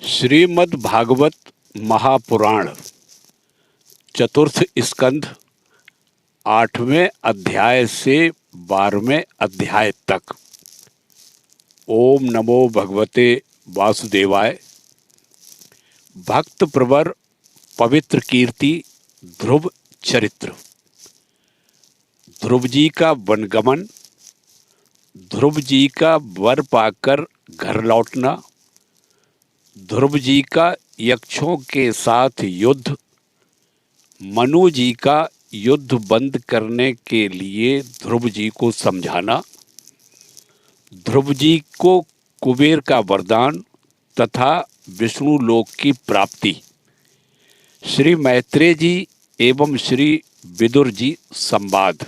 श्रीमद् भागवत महापुराण चतुर्थ स्कंध 8वें अध्याय से 12वें अध्याय तक। ओम नमो भगवते वासुदेवाय। भक्त प्रवर पवित्र कीर्ति ध्रुव चरित्र। ध्रुव जी का वनगमन, ध्रुव जी का वर पाकर घर लौटना, ध्रुव जी का यक्षों के साथ युद्ध, मनु जी का युद्ध बंद करने के लिए ध्रुव जी को समझाना, ध्रुव जी को कुबेर का वरदान तथा विष्णु लोक की प्राप्ति। श्री मैत्रेय जी एवं श्री विदुर जी संवाद।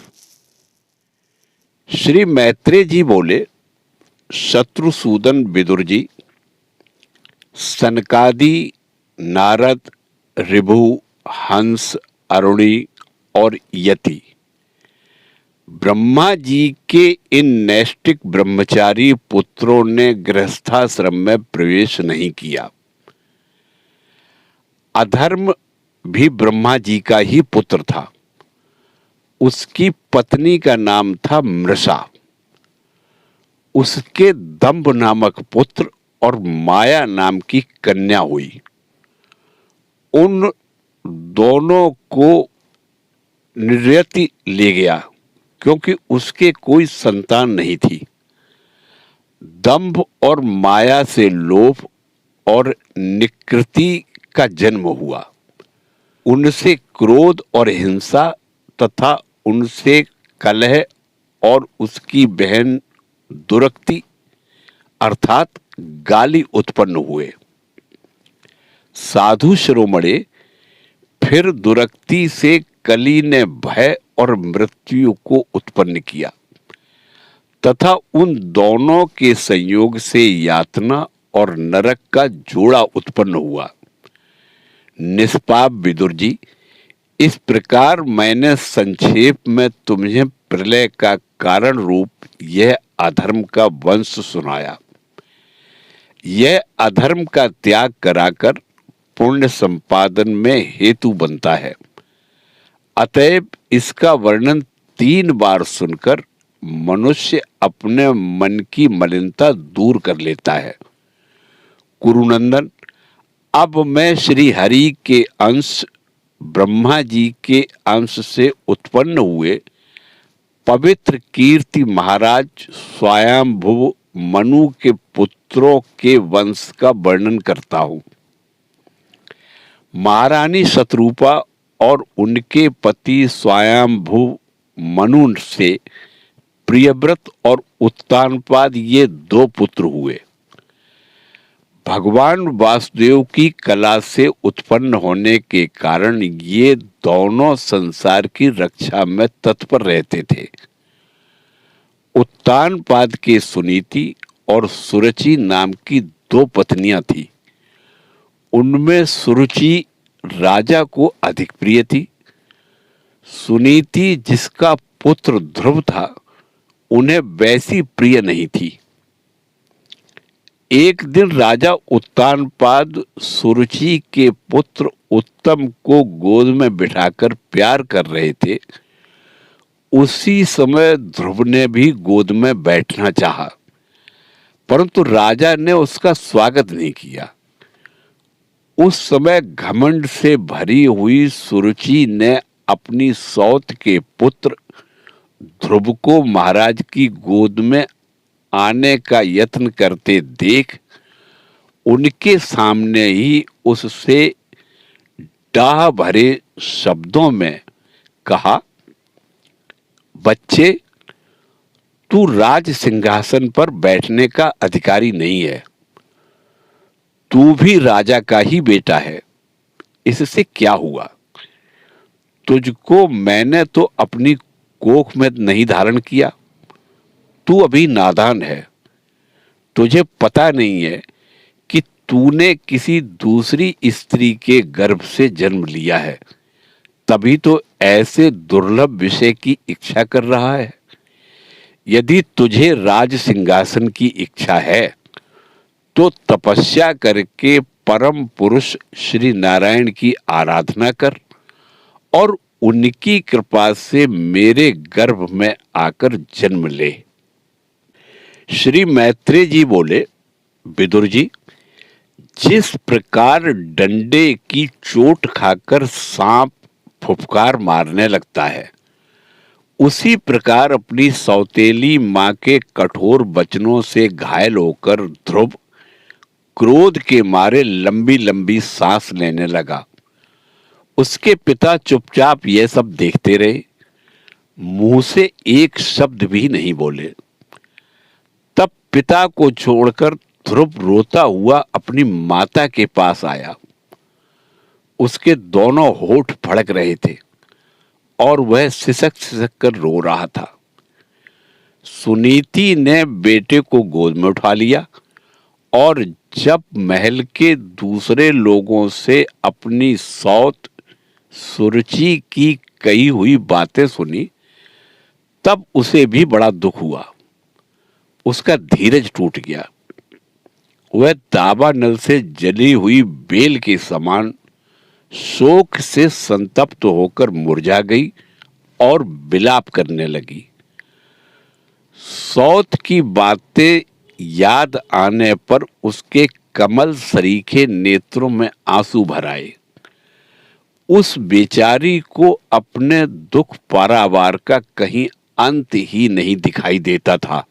श्री मैत्रेय जी बोले, शत्रुसूदन विदुर जी, सनकादि, नारद, ऋभु, हंस, अरुणी और यति ब्रह्मा जी के इन नैष्टिक ब्रह्मचारी पुत्रों ने गृहस्थाश्रम में प्रवेश नहीं किया। अधर्म भी ब्रह्मा जी का ही पुत्र था। उसकी पत्नी का नाम था मृषा। उसके दंभ नामक पुत्र और माया नाम की कन्या हुई। उन दोनों को निर्यति ले गया क्योंकि उसके कोई संतान नहीं थी। दंभ और माया से लोभ और निकृति का जन्म हुआ। उनसे क्रोध और हिंसा तथा उनसे कलह और उसकी बहन दुरक्ति अर्थात गाली उत्पन्न हुए। साधु शिरोमणि फिर दुरक्ति से कली ने भय और मृत्यु को उत्पन्न किया तथा उन दोनों के संयोग से यातना और नरक का जोड़ा उत्पन्न हुआ। निष्पाप विदुर जी, इस प्रकार मैंने संक्षेप में तुम्हें प्रलय का कारण रूप यह अधर्म का वंश सुनाया। यह अधर्म का त्याग कराकर पुण्य संपादन में हेतु बनता है। अतएव इसका वर्णन 3 बार सुनकर मनुष्य अपने मन की मलिनता दूर कर लेता है। कुरुनंदन, अब मैं श्री हरि के अंश ब्रह्मा जी के अंश से उत्पन्न हुए पवित्र कीर्ति महाराज स्वयंभुव मनु के पुत्रों के वंश का वर्णन करता हूं। महारानी शतरूपा और उनके पति स्वयंभुव मनु से प्रियव्रत और उत्तानपाद ये 2 पुत्र हुए। भगवान वासुदेव की कला से उत्पन्न होने के कारण ये दोनों संसार की रक्षा में तत्पर रहते थे। उत्तानपाद के सुनीति और सुरुचि नाम की 2 पत्नियां थी। उनमें सुरुचि राजा को अधिक प्रिय थी। सुनीति, जिसका पुत्र ध्रुव था, उन्हें वैसी प्रिय नहीं थी। एक दिन राजा उत्तानपाद सुरुचि के पुत्र उत्तम को गोद में बिठाकर प्यार कर रहे थे। उसी समय ध्रुव ने भी गोद में बैठना चाहा, परंतु राजा ने उसका स्वागत नहीं किया। उस समय घमंड से भरी हुई सुरुचि ने अपनी सौत के पुत्र ध्रुव को महाराज की गोद में आने का यत्न करते देख उनके सामने ही उससे डाह भरे शब्दों में कहा, बच्चे, तू राज सिंहासन पर बैठने का अधिकारी नहीं है। तू भी राजा का ही बेटा है। इससे क्या हुआ? तुझको मैंने तो अपनी कोख में नहीं धारण किया। तू अभी नादान है। तुझे पता नहीं है कि तूने किसी दूसरी स्त्री के गर्भ से जन्म लिया है, तभी तो ऐसे दुर्लभ विषय की इच्छा कर रहा है। यदि तुझे राज सिंहासन की इच्छा है तो तपस्या करके परम पुरुष श्री नारायण की आराधना कर और उनकी कृपा से मेरे गर्भ में आकर जन्म ले। श्री मैत्रेय जी बोले, विदुर जी, जिस प्रकार डंडे की चोट खाकर सांप फुफकार मारने लगता है, उसी प्रकार अपनी सौतेली मां के कठोर वचनों से घायल होकर ध्रुव क्रोध के मारे लंबी लंबी सांस लेने लगा। उसके पिता चुपचाप यह सब देखते रहे, मुंह से एक शब्द भी नहीं बोले। तब पिता को छोड़कर ध्रुव रोता हुआ अपनी माता के पास आया। उसके दोनों होठ फड़क रहे थे और वह सिसक सिसक कर रो रहा था। सुनीति ने बेटे को गोद में उठा लिया और जब महल के दूसरे लोगों से अपनी सौत सुरुचि की कही हुई बातें सुनी, तब उसे भी बड़ा दुख हुआ। उसका धीरज टूट गया। वह दावानल से जली हुई बेल के समान शोक से संतप्त होकर मुरझा गई और विलाप करने लगी। सौत की बातें याद आने पर उसके कमल सरीखे नेत्रों में आंसू भर आए। उस बेचारी को अपने दुख पारावार का कहीं अंत ही नहीं दिखाई देता था।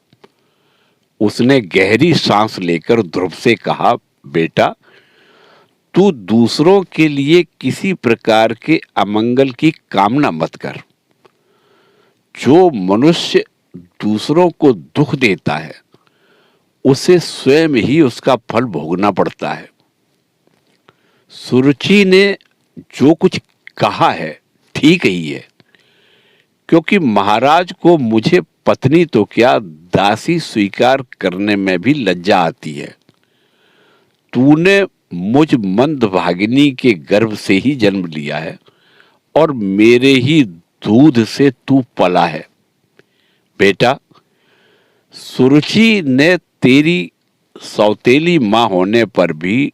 उसने गहरी सांस लेकर ध्रुव से कहा, बेटा, तू दूसरों के लिए किसी प्रकार के अमंगल की कामना मत कर। जो मनुष्य दूसरों को दुख देता है, उसे स्वयं ही उसका फल भोगना पड़ता है। सुरुचि ने जो कुछ कहा है ठीक ही है, क्योंकि महाराज को मुझे पत्नी तो क्या दासी स्वीकार करने में भी लज्जा आती है। तूने मुझ मंदभागिनी के गर्भ से ही जन्म लिया है और मेरे ही दूध से तू पला है। बेटा, सुरुचि ने तेरी सौतेली मां होने पर भी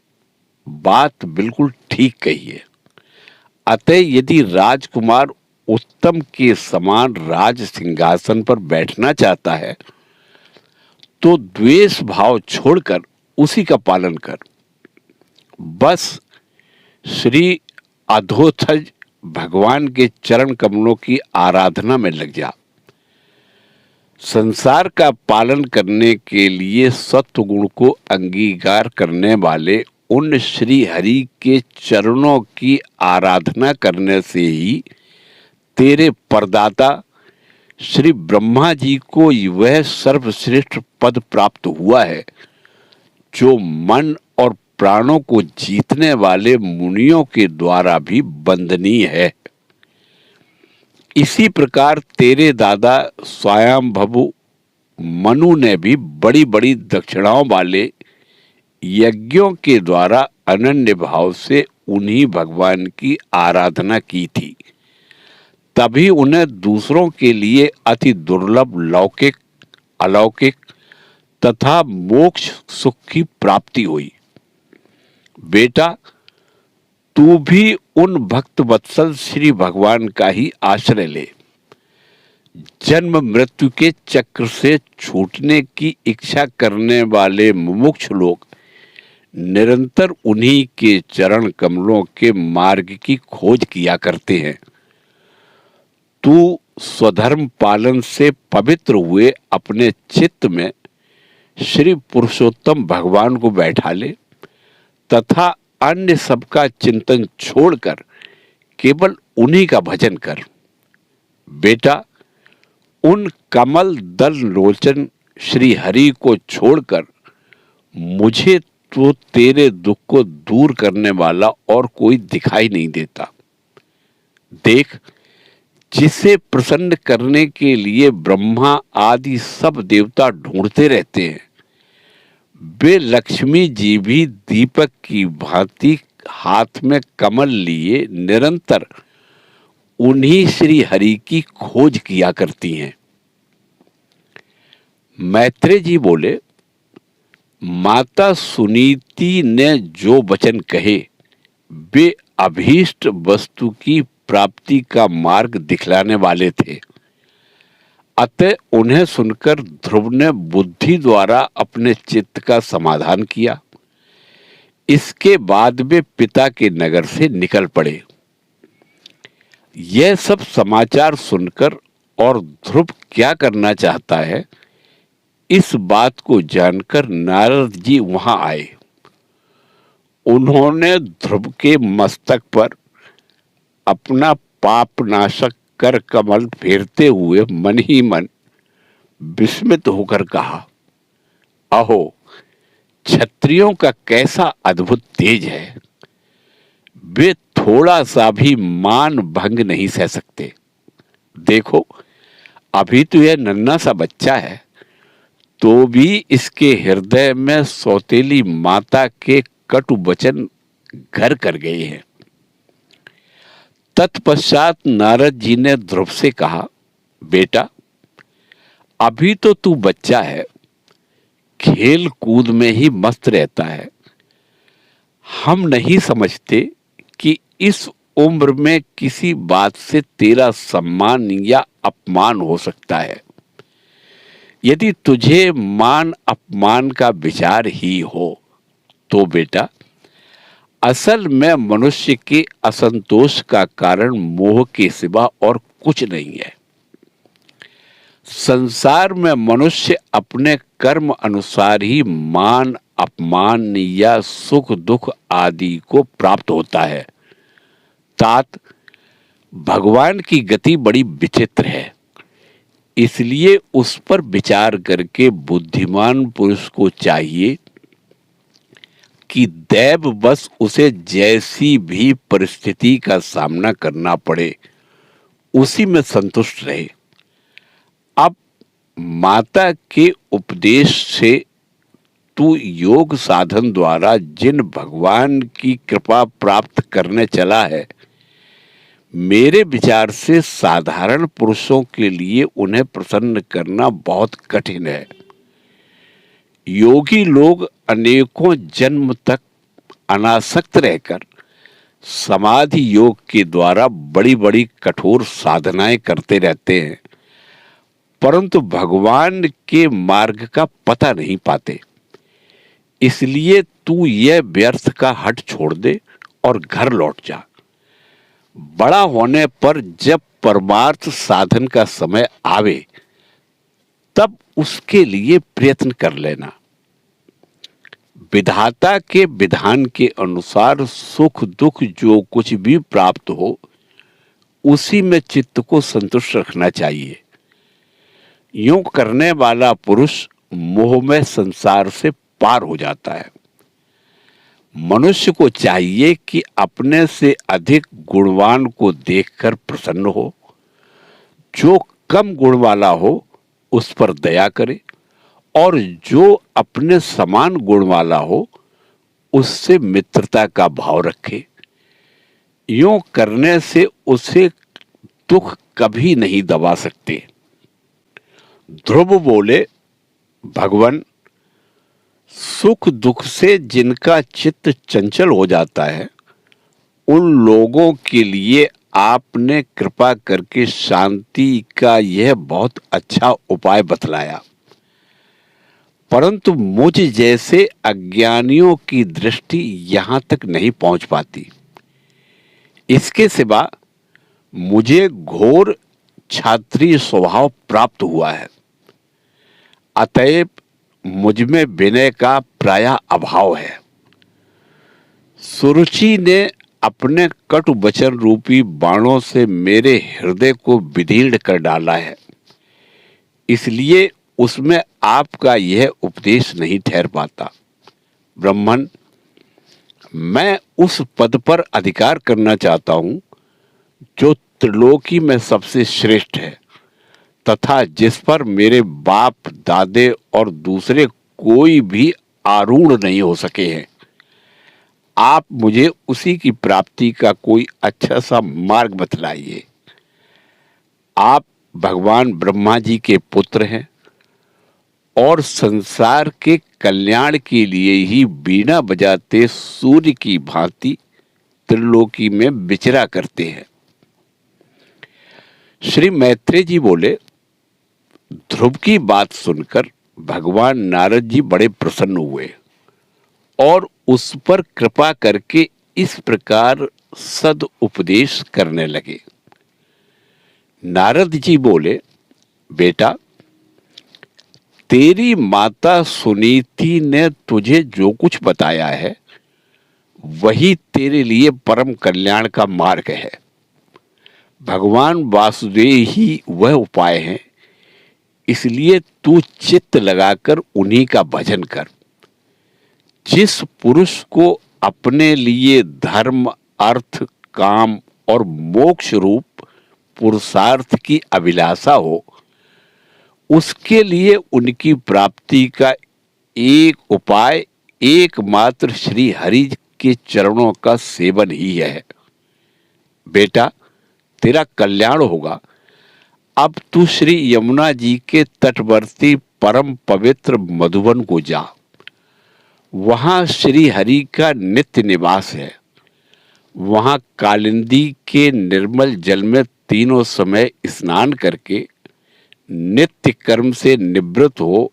बात बिल्कुल ठीक कही है। अतः यदि राजकुमार उत्तम के समान राज सिंहासन पर बैठना चाहता है, तो द्वेष भाव छोड़कर उसी का पालन कर। बस श्री अधोथज भगवान के चरण कमलों की आराधना में लग जा। संसार का पालन करने के लिए सत्वगुण को अंगीकार करने वाले उन श्री हरि के चरणों की आराधना करने से ही तेरे परदाता श्री ब्रह्मा जी को वह सर्वश्रेष्ठ पद प्राप्त हुआ है, जो मन और प्राणों को जीतने वाले मुनियों के द्वारा भी वंदनीय है। इसी प्रकार तेरे दादा स्वयंभू मनु ने भी बड़ी बड़ी दक्षिणाओं वाले यज्ञों के द्वारा अनन्य भाव से उन्हीं भगवान की आराधना की थी। तभी उन्हें दूसरों के लिए अति दुर्लभ लौकिक, अलौकिक तथा मोक्ष सुख की प्राप्ति हुई। बेटा, तू भी उन भक्त वत्सल श्री भगवान का ही आश्रय ले। जन्म मृत्यु के चक्र से छूटने की इच्छा करने वाले मुमुक्ष लोग निरंतर उन्हीं के चरण कमलों के मार्ग की खोज किया करते हैं। तू स्वधर्म पालन से पवित्र हुए अपने चित्त में श्री पुरुषोत्तम भगवान को बैठा ले तथा अन्य सबका चिंतन छोड़कर केवल उन्हीं का भजन कर। बेटा, उन कमल दल लोचन श्री हरि को छोड़कर मुझे तो तेरे दुख को दूर करने वाला और कोई दिखाई नहीं देता। देख, जिसे प्रसन्न करने के लिए ब्रह्मा आदि सब देवता ढूंढते रहते हैं, वे लक्ष्मी जी भी दीपक की भांति हाथ में कमल लिए निरंतर उन्हीं श्री हरि की खोज किया करती हैं। मैत्रेय जी बोले, माता सुनीति ने जो वचन कहे वे अभीष्ट वस्तु की प्राप्ति का मार्ग दिखलाने वाले थे। अतः उन्हें सुनकर ध्रुव ने बुद्धि द्वारा अपने चित्त का समाधान किया। इसके बाद वे पिता के नगर से निकल पड़े। यह सब समाचार सुनकर और ध्रुव क्या करना चाहता है, इस बात को जानकर नारद जी वहां आए। उन्होंने ध्रुव के मस्तक पर अपना पापनाशक कर कमल फेरते हुए मन ही मन विस्मित होकर कहा, अहो, क्षत्रियों का कैसा अद्भुत तेज है। वे थोड़ा सा भी मान भंग नहीं सह सकते। देखो, अभी तो यह नन्हा सा बच्चा है, तो भी इसके हृदय में सौतेली माता के कटु वचन घर कर गए हैं। तत्पश्चात नारद जी ने ध्रुव से कहा, बेटा, अभी तो तू बच्चा है, खेल कूद में ही मस्त रहता है। हम नहीं समझते कि इस उम्र में किसी बात से तेरा सम्मान या अपमान हो सकता है। यदि तुझे मान अपमान का विचार ही हो तो बेटा, असल में मनुष्य के असंतोष का कारण मोह के सिवा और कुछ नहीं है। संसार में मनुष्य अपने कर्म अनुसार ही मान अपमान या सुख दुख आदि को प्राप्त होता है। तात, भगवान की गति बड़ी विचित्र है, इसलिए उस पर विचार करके बुद्धिमान पुरुष को चाहिए कि दैव बस उसे जैसी भी परिस्थिति का सामना करना पड़े, उसी में संतुष्ट रहे। अब माता के उपदेश से तू योग साधन द्वारा जिन भगवान की कृपा प्राप्त करने चला है, मेरे विचार से साधारण पुरुषों के लिए उन्हें प्रसन्न करना बहुत कठिन है। योगी लोग अनेकों जन्म तक अनासक्त रहकर समाधि योग के द्वारा बड़ी बड़ी कठोर साधनाएं करते रहते हैं, परंतु भगवान के मार्ग का पता नहीं पाते। इसलिए तू यह व्यर्थ का हट छोड़ दे और घर लौट जा। बड़ा होने पर जब परमार्थ साधन का समय आवे, तब उसके लिए प्रयत्न कर लेना। विधाता के विधान के अनुसार सुख दुख जो कुछ भी प्राप्त हो, उसी में चित्त को संतुष्ट रखना चाहिए। यूं करने वाला पुरुष मोह में संसार से पार हो जाता है। मनुष्य को चाहिए कि अपने से अधिक गुणवान को देखकर प्रसन्न हो, जो कम गुण वाला हो उस पर दया करे, और जो अपने समान गुण वाला हो उससे मित्रता का भाव रखे। यूं करने से उसे दुख कभी नहीं दबा सकते। ध्रुव बोले, भगवान, सुख दुख से जिनका चित्त चंचल हो जाता है, उन लोगों के लिए आपने कृपा करके शांति का यह बहुत अच्छा उपाय बतलाया, परंतु मुझ जैसे अज्ञानियों की दृष्टि यहां तक नहीं पहुंच पाती। इसके सिवा मुझे घोर क्षत्रिय स्वभाव प्राप्त हुआ है, अतएव मुझ में विनय का प्रायः अभाव है। सुरुचि ने अपने कटु वचन रूपी बाणों से मेरे हृदय को विदीर्ण कर डाला है, इसलिए उसमें आपका यह उपदेश नहीं ठहर पाता। ब्राह्मण, मैं उस पद पर अधिकार करना चाहता हूं जो त्रिलोकी में सबसे श्रेष्ठ है, तथा जिस पर मेरे बाप दादे और दूसरे कोई भी आरूढ़ नहीं हो सके हैं। आप मुझे उसी की प्राप्ति का कोई अच्छा सा मार्ग बतलाइए। आप भगवान ब्रह्मा जी के पुत्र हैं और संसार के कल्याण के लिए ही बीणा बजाते सूर्य की भांति त्रिलोकी में विचरा करते हैं। श्री मैत्रेय जी बोले, ध्रुव की बात सुनकर भगवान नारद जी बड़े प्रसन्न हुए और उस पर कृपा करके इस प्रकार सद उपदेश करने लगे। नारद जी बोले, बेटा, तेरी माता सुनीति ने तुझे जो कुछ बताया है वही तेरे लिए परम कल्याण का मार्ग है। भगवान वासुदेव ही वह उपाय हैं, इसलिए तू चित्त लगाकर उन्हीं का भजन कर। जिस पुरुष को अपने लिए धर्म, अर्थ, काम और मोक्ष रूप पुरुषार्थ की अभिलाषा हो, उसके लिए उनकी प्राप्ति का एक उपाय एकमात्र श्री हरि के चरणों का सेवन ही है। बेटा, तेरा कल्याण होगा। अब तू श्री यमुना जी के तटवर्ती परम पवित्र मधुवन को जा। वहां श्री हरि का नित्य निवास है। वहां कालिंदी के निर्मल जल में तीनों समय स्नान करके नित्य कर्म से निवृत्त हो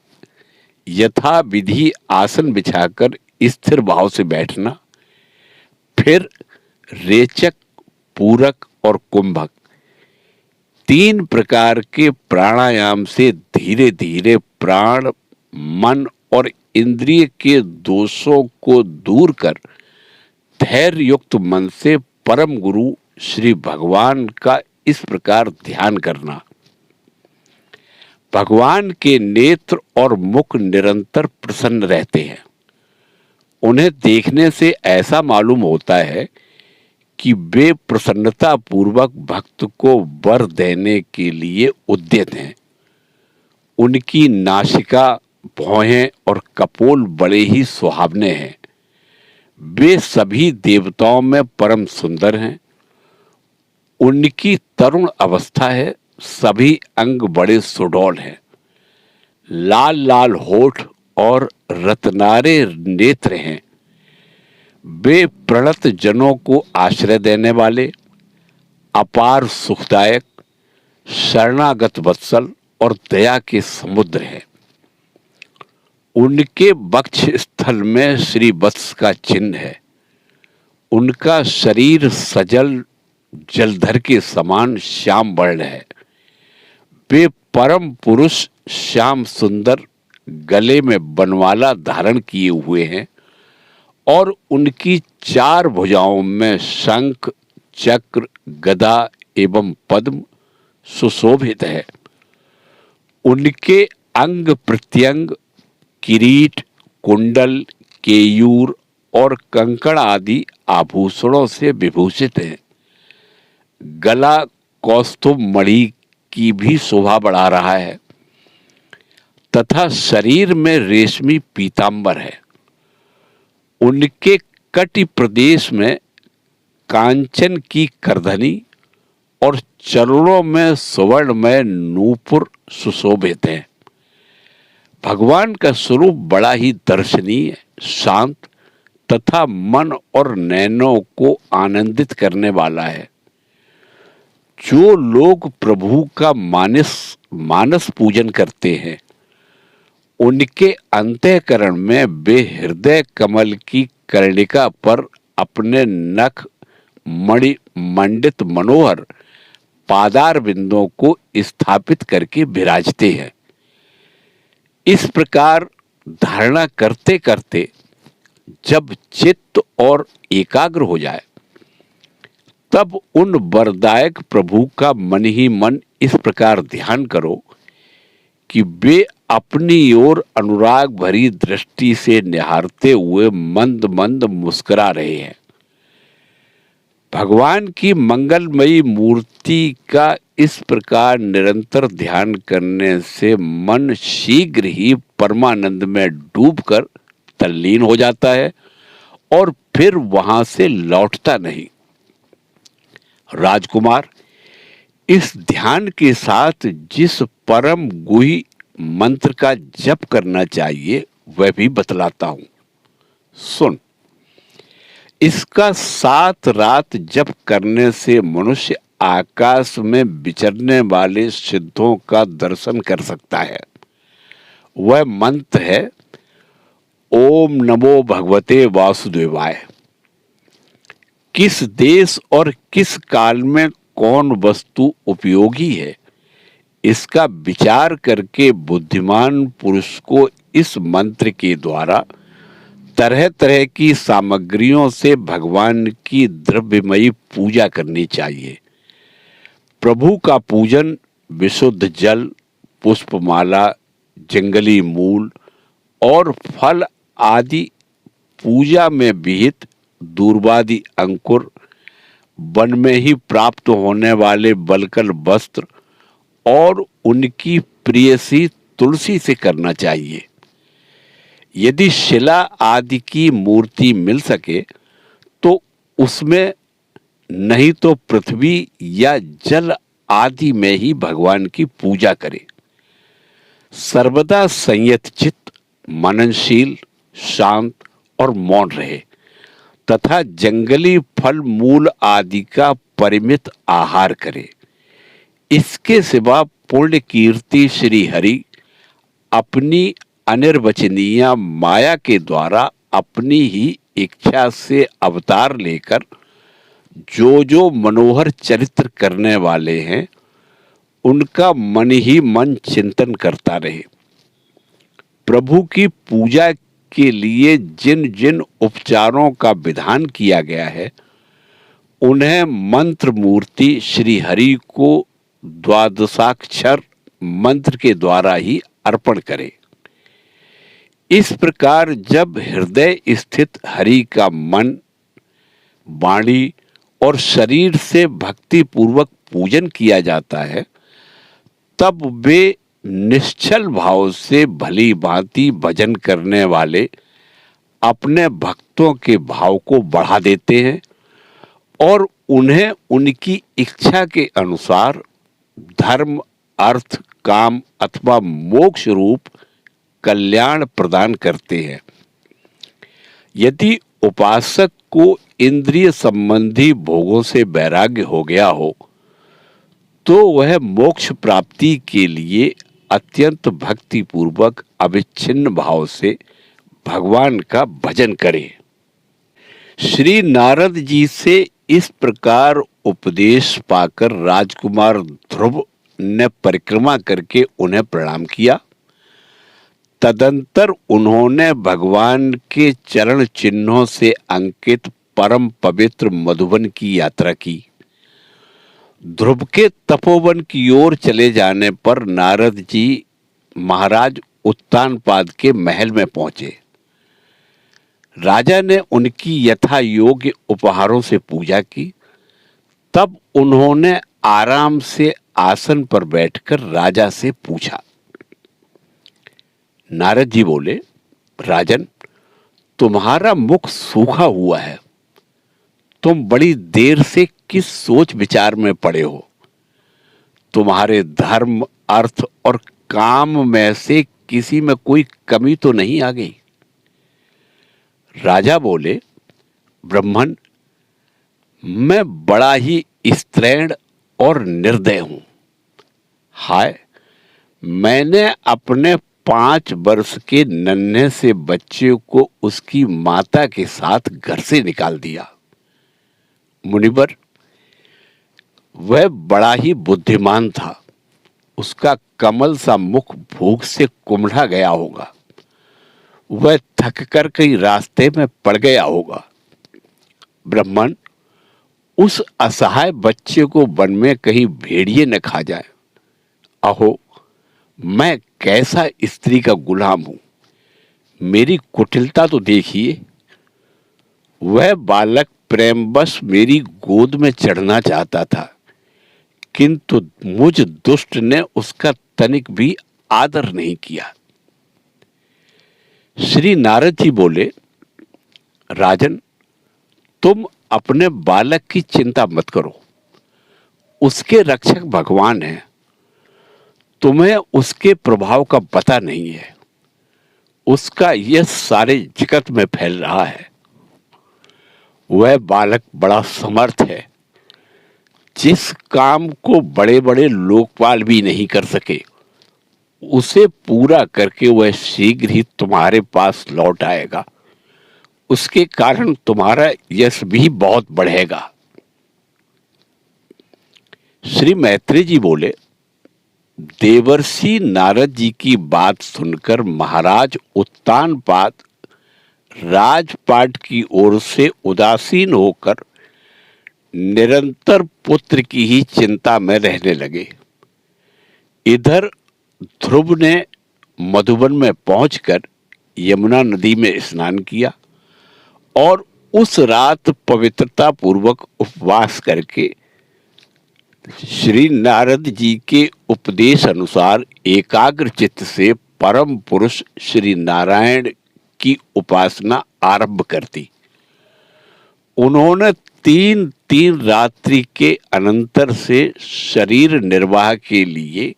यथा विधि आसन बिछाकर स्थिर भाव से बैठना। फिर रेचक, पूरक और कुंभक 3 प्रकार के प्राणायाम से धीरे धीरे प्राण, मन और इंद्रिय के दोषों को दूर कर धैर्य युक्त मन से परम गुरु श्री भगवान का इस प्रकार ध्यान करना। भगवान के नेत्र और मुख निरंतर प्रसन्न रहते हैं। उन्हें देखने से ऐसा मालूम होता है कि वे प्रसन्नता पूर्वक भक्त को वर देने के लिए उद्यत हैं। उनकी नासिका, भौहें और कपोल बड़े ही सुहावने हैं। वे सभी देवताओं में परम सुंदर हैं। उनकी तरुण अवस्था है। सभी अंग बड़े सुडौल हैं। लाल लाल होठ और रत्नारे नेत्र हैं। वे प्रणत जनों को आश्रय देने वाले, अपार सुखदायक, शरणागत वत्सल और दया के समुद्र हैं। उनके वक्ष स्थल में श्री वत्स का चिन्ह है। उनका शरीर सजल जलधर के समान श्याम वर्ण है। वे परम पुरुष श्याम सुंदर गले में बनवाला धारण किए हुए हैं और उनकी 4 भुजाओं में शंख, चक्र, गदा एवं पद्म सुशोभित है। उनके अंग प्रत्यंग किरीट, कुंडल, केयूर और कंकड़ आदि आभूषणों से विभूषित हैं। गला कौस्तुभ मणि की भी शोभा बढ़ा रहा है तथा शरीर में रेशमी पीतांबर है। उनके कटि प्रदेश में कांचन की करधनी और चरणों में सुवर्णमय नूपुर सुशोभित हैं। भगवान का स्वरूप बड़ा ही दर्शनीय, शांत तथा मन और नैनों को आनंदित करने वाला है। जो लोग प्रभु का मानस पूजन करते हैं, उनके अंतःकरण में वे हृदय कमल की कर्णिका पर अपने नख मणि मंडित मनोहर पादार बिंदों को स्थापित करके विराजते हैं। इस प्रकार धारणा करते करते जब चित्त और एकाग्र हो जाए, तब उन वरदायक प्रभु का मन ही मन इस प्रकार ध्यान करो कि वे अपनी ओर अनुराग भरी दृष्टि से निहारते हुए मंद मंद मुस्कुरा रहे हैं। भगवान की मंगलमयी मूर्ति का इस प्रकार निरंतर ध्यान करने से मन शीघ्र ही परमानंद में डूबकर तल्लीन हो जाता है और फिर वहां से लौटता नहीं। राजकुमार, इस ध्यान के साथ जिस परम गुही मंत्र का जप करना चाहिए वह भी बतलाता हूं, सुन। इसका 7 रात जप करने से मनुष्य आकाश में विचरने वाले सिद्धों का दर्शन कर सकता है। वह मंत्र है, ओम नमो भगवते वासुदेवाय। किस देश और किस काल में कौन वस्तु उपयोगी है, इसका विचार करके बुद्धिमान पुरुष को इस मंत्र के द्वारा तरह तरह की सामग्रियों से भगवान की द्रव्यमयी पूजा करनी चाहिए। प्रभु का पूजन विशुद्ध जल, पुष्पमाला, जंगली मूल और फल आदि, पूजा में विहित दूर्वादि अंकुर, वन में ही प्राप्त होने वाले बलकल वस्त्र और उनकी प्रियसी तुलसी से करना चाहिए। यदि शिला आदि की मूर्ति मिल सके तो उसमें, नहीं तो पृथ्वी या जल आदि में ही भगवान की पूजा करें। सर्वदा संयत चित्त, मननशील, शांत और मौन रहे तथा जंगली फल मूल आदि का परिमित आहार करे। इसके सिवा पुण्य कीर्ति श्री हरि अपनी अनिर्वचनीय माया के द्वारा अपनी ही इच्छा से अवतार लेकर जो मनोहर चरित्र करने वाले हैं, उनका मन ही मन चिंतन करता रहे। प्रभु की पूजा के लिए जिन जिन उपचारों का विधान किया गया है, उन्हें मंत्र मूर्ति श्री हरि को द्वादशाक्षर मंत्र के द्वारा ही अर्पण करे। इस प्रकार जब हृदय स्थित हरि का मन, वाणी और शरीर से भक्ति पूर्वक पूजन किया जाता है, तब वे निश्चल भाव से भली भांति भजन करने वाले अपने भक्तों के भाव को बढ़ा देते हैं और उन्हें उनकी इच्छा के अनुसार धर्म, अर्थ, काम अथवा मोक्ष रूप कल्याण प्रदान करते हैं। यदि उपासक को इंद्रिय संबंधी भोगों से वैराग्य हो गया हो, तो वह मोक्ष प्राप्ति के लिए अत्यंत भक्ति पूर्वक अविच्छिन्न भाव से भगवान का भजन करे। श्री नारद जी से इस प्रकार उपदेश पाकर राजकुमार ध्रुव ने परिक्रमा करके उन्हें प्रणाम किया। तदंतर उन्होंने भगवान के चरण चिन्हों से अंकित परम पवित्र मधुबन की यात्रा की। ध्रुव के तपोवन की ओर चले जाने पर नारद जी महाराज उत्तानपाद के महल में पहुंचे। राजा ने उनकी यथा योग्य उपहारों से पूजा की। तब उन्होंने आराम से आसन पर बैठकर राजा से पूछा। नारद जी बोले, राजन, तुम्हारा मुख सूखा हुआ है। तुम बड़ी देर से किस सोच विचार में पड़े हो? तुम्हारे धर्म, अर्थ और काम में से किसी में कोई कमी तो नहीं आ गई? राजा बोले, ब्राह्मण, मैं बड़ा ही स्त्रैण और निर्दय हूं। हाय, मैंने अपने 5 वर्ष के नन्हे से बच्चे को उसकी माता के साथ घर से निकाल दिया। मुनिवर, वह बड़ा ही बुद्धिमान था। उसका कमल सा मुख भूख से कुम्हला गया होगा। वह थक कर कहीं रास्ते में पड़ गया होगा। ब्राह्मण, उस असहाय बच्चे को वन में कहीं भेड़िए न खा जाए। अहो, मैं कैसा स्त्री का गुलाम हूं। मेरी कुटिलता तो देखिए। वह बालक प्रेमवश मेरी गोद में चढ़ना चाहता था, किंतु मुझ दुष्ट ने उसका तनिक भी आदर नहीं किया। श्री नारद जी बोले, राजन, तुम अपने बालक की चिंता मत करो। उसके रक्षक भगवान हैं। तुम्हें उसके प्रभाव का पता नहीं है। उसका यश सारे जगत में फैल रहा है। वह बालक बड़ा समर्थ है, जिस काम को बड़े बड़े लोकपाल भी नहीं कर सके, उसे पूरा करके वह शीघ्र ही तुम्हारे पास लौट आएगा। उसके कारण तुम्हारा यश भी बहुत बढ़ेगा। श्री मैत्री जी बोले, देवर्षि नारद जी की बात सुनकर महाराज उत्तानपाद राजपाट की ओर से उदासीन होकर निरंतर पुत्र की ही चिंता में रहने लगे। इधर ध्रुव ने मधुबन में पहुंचकर यमुना नदी में स्नान किया और उस रात पवित्रता पूर्वक उपवास करके श्री नारद जी के उपदेश अनुसार एकाग्र चित्त से परम पुरुष श्री नारायण की उपासना आरंभ कर दी। उन्होंने 3 रात्रि के अनंतर से शरीर निर्वाह के लिए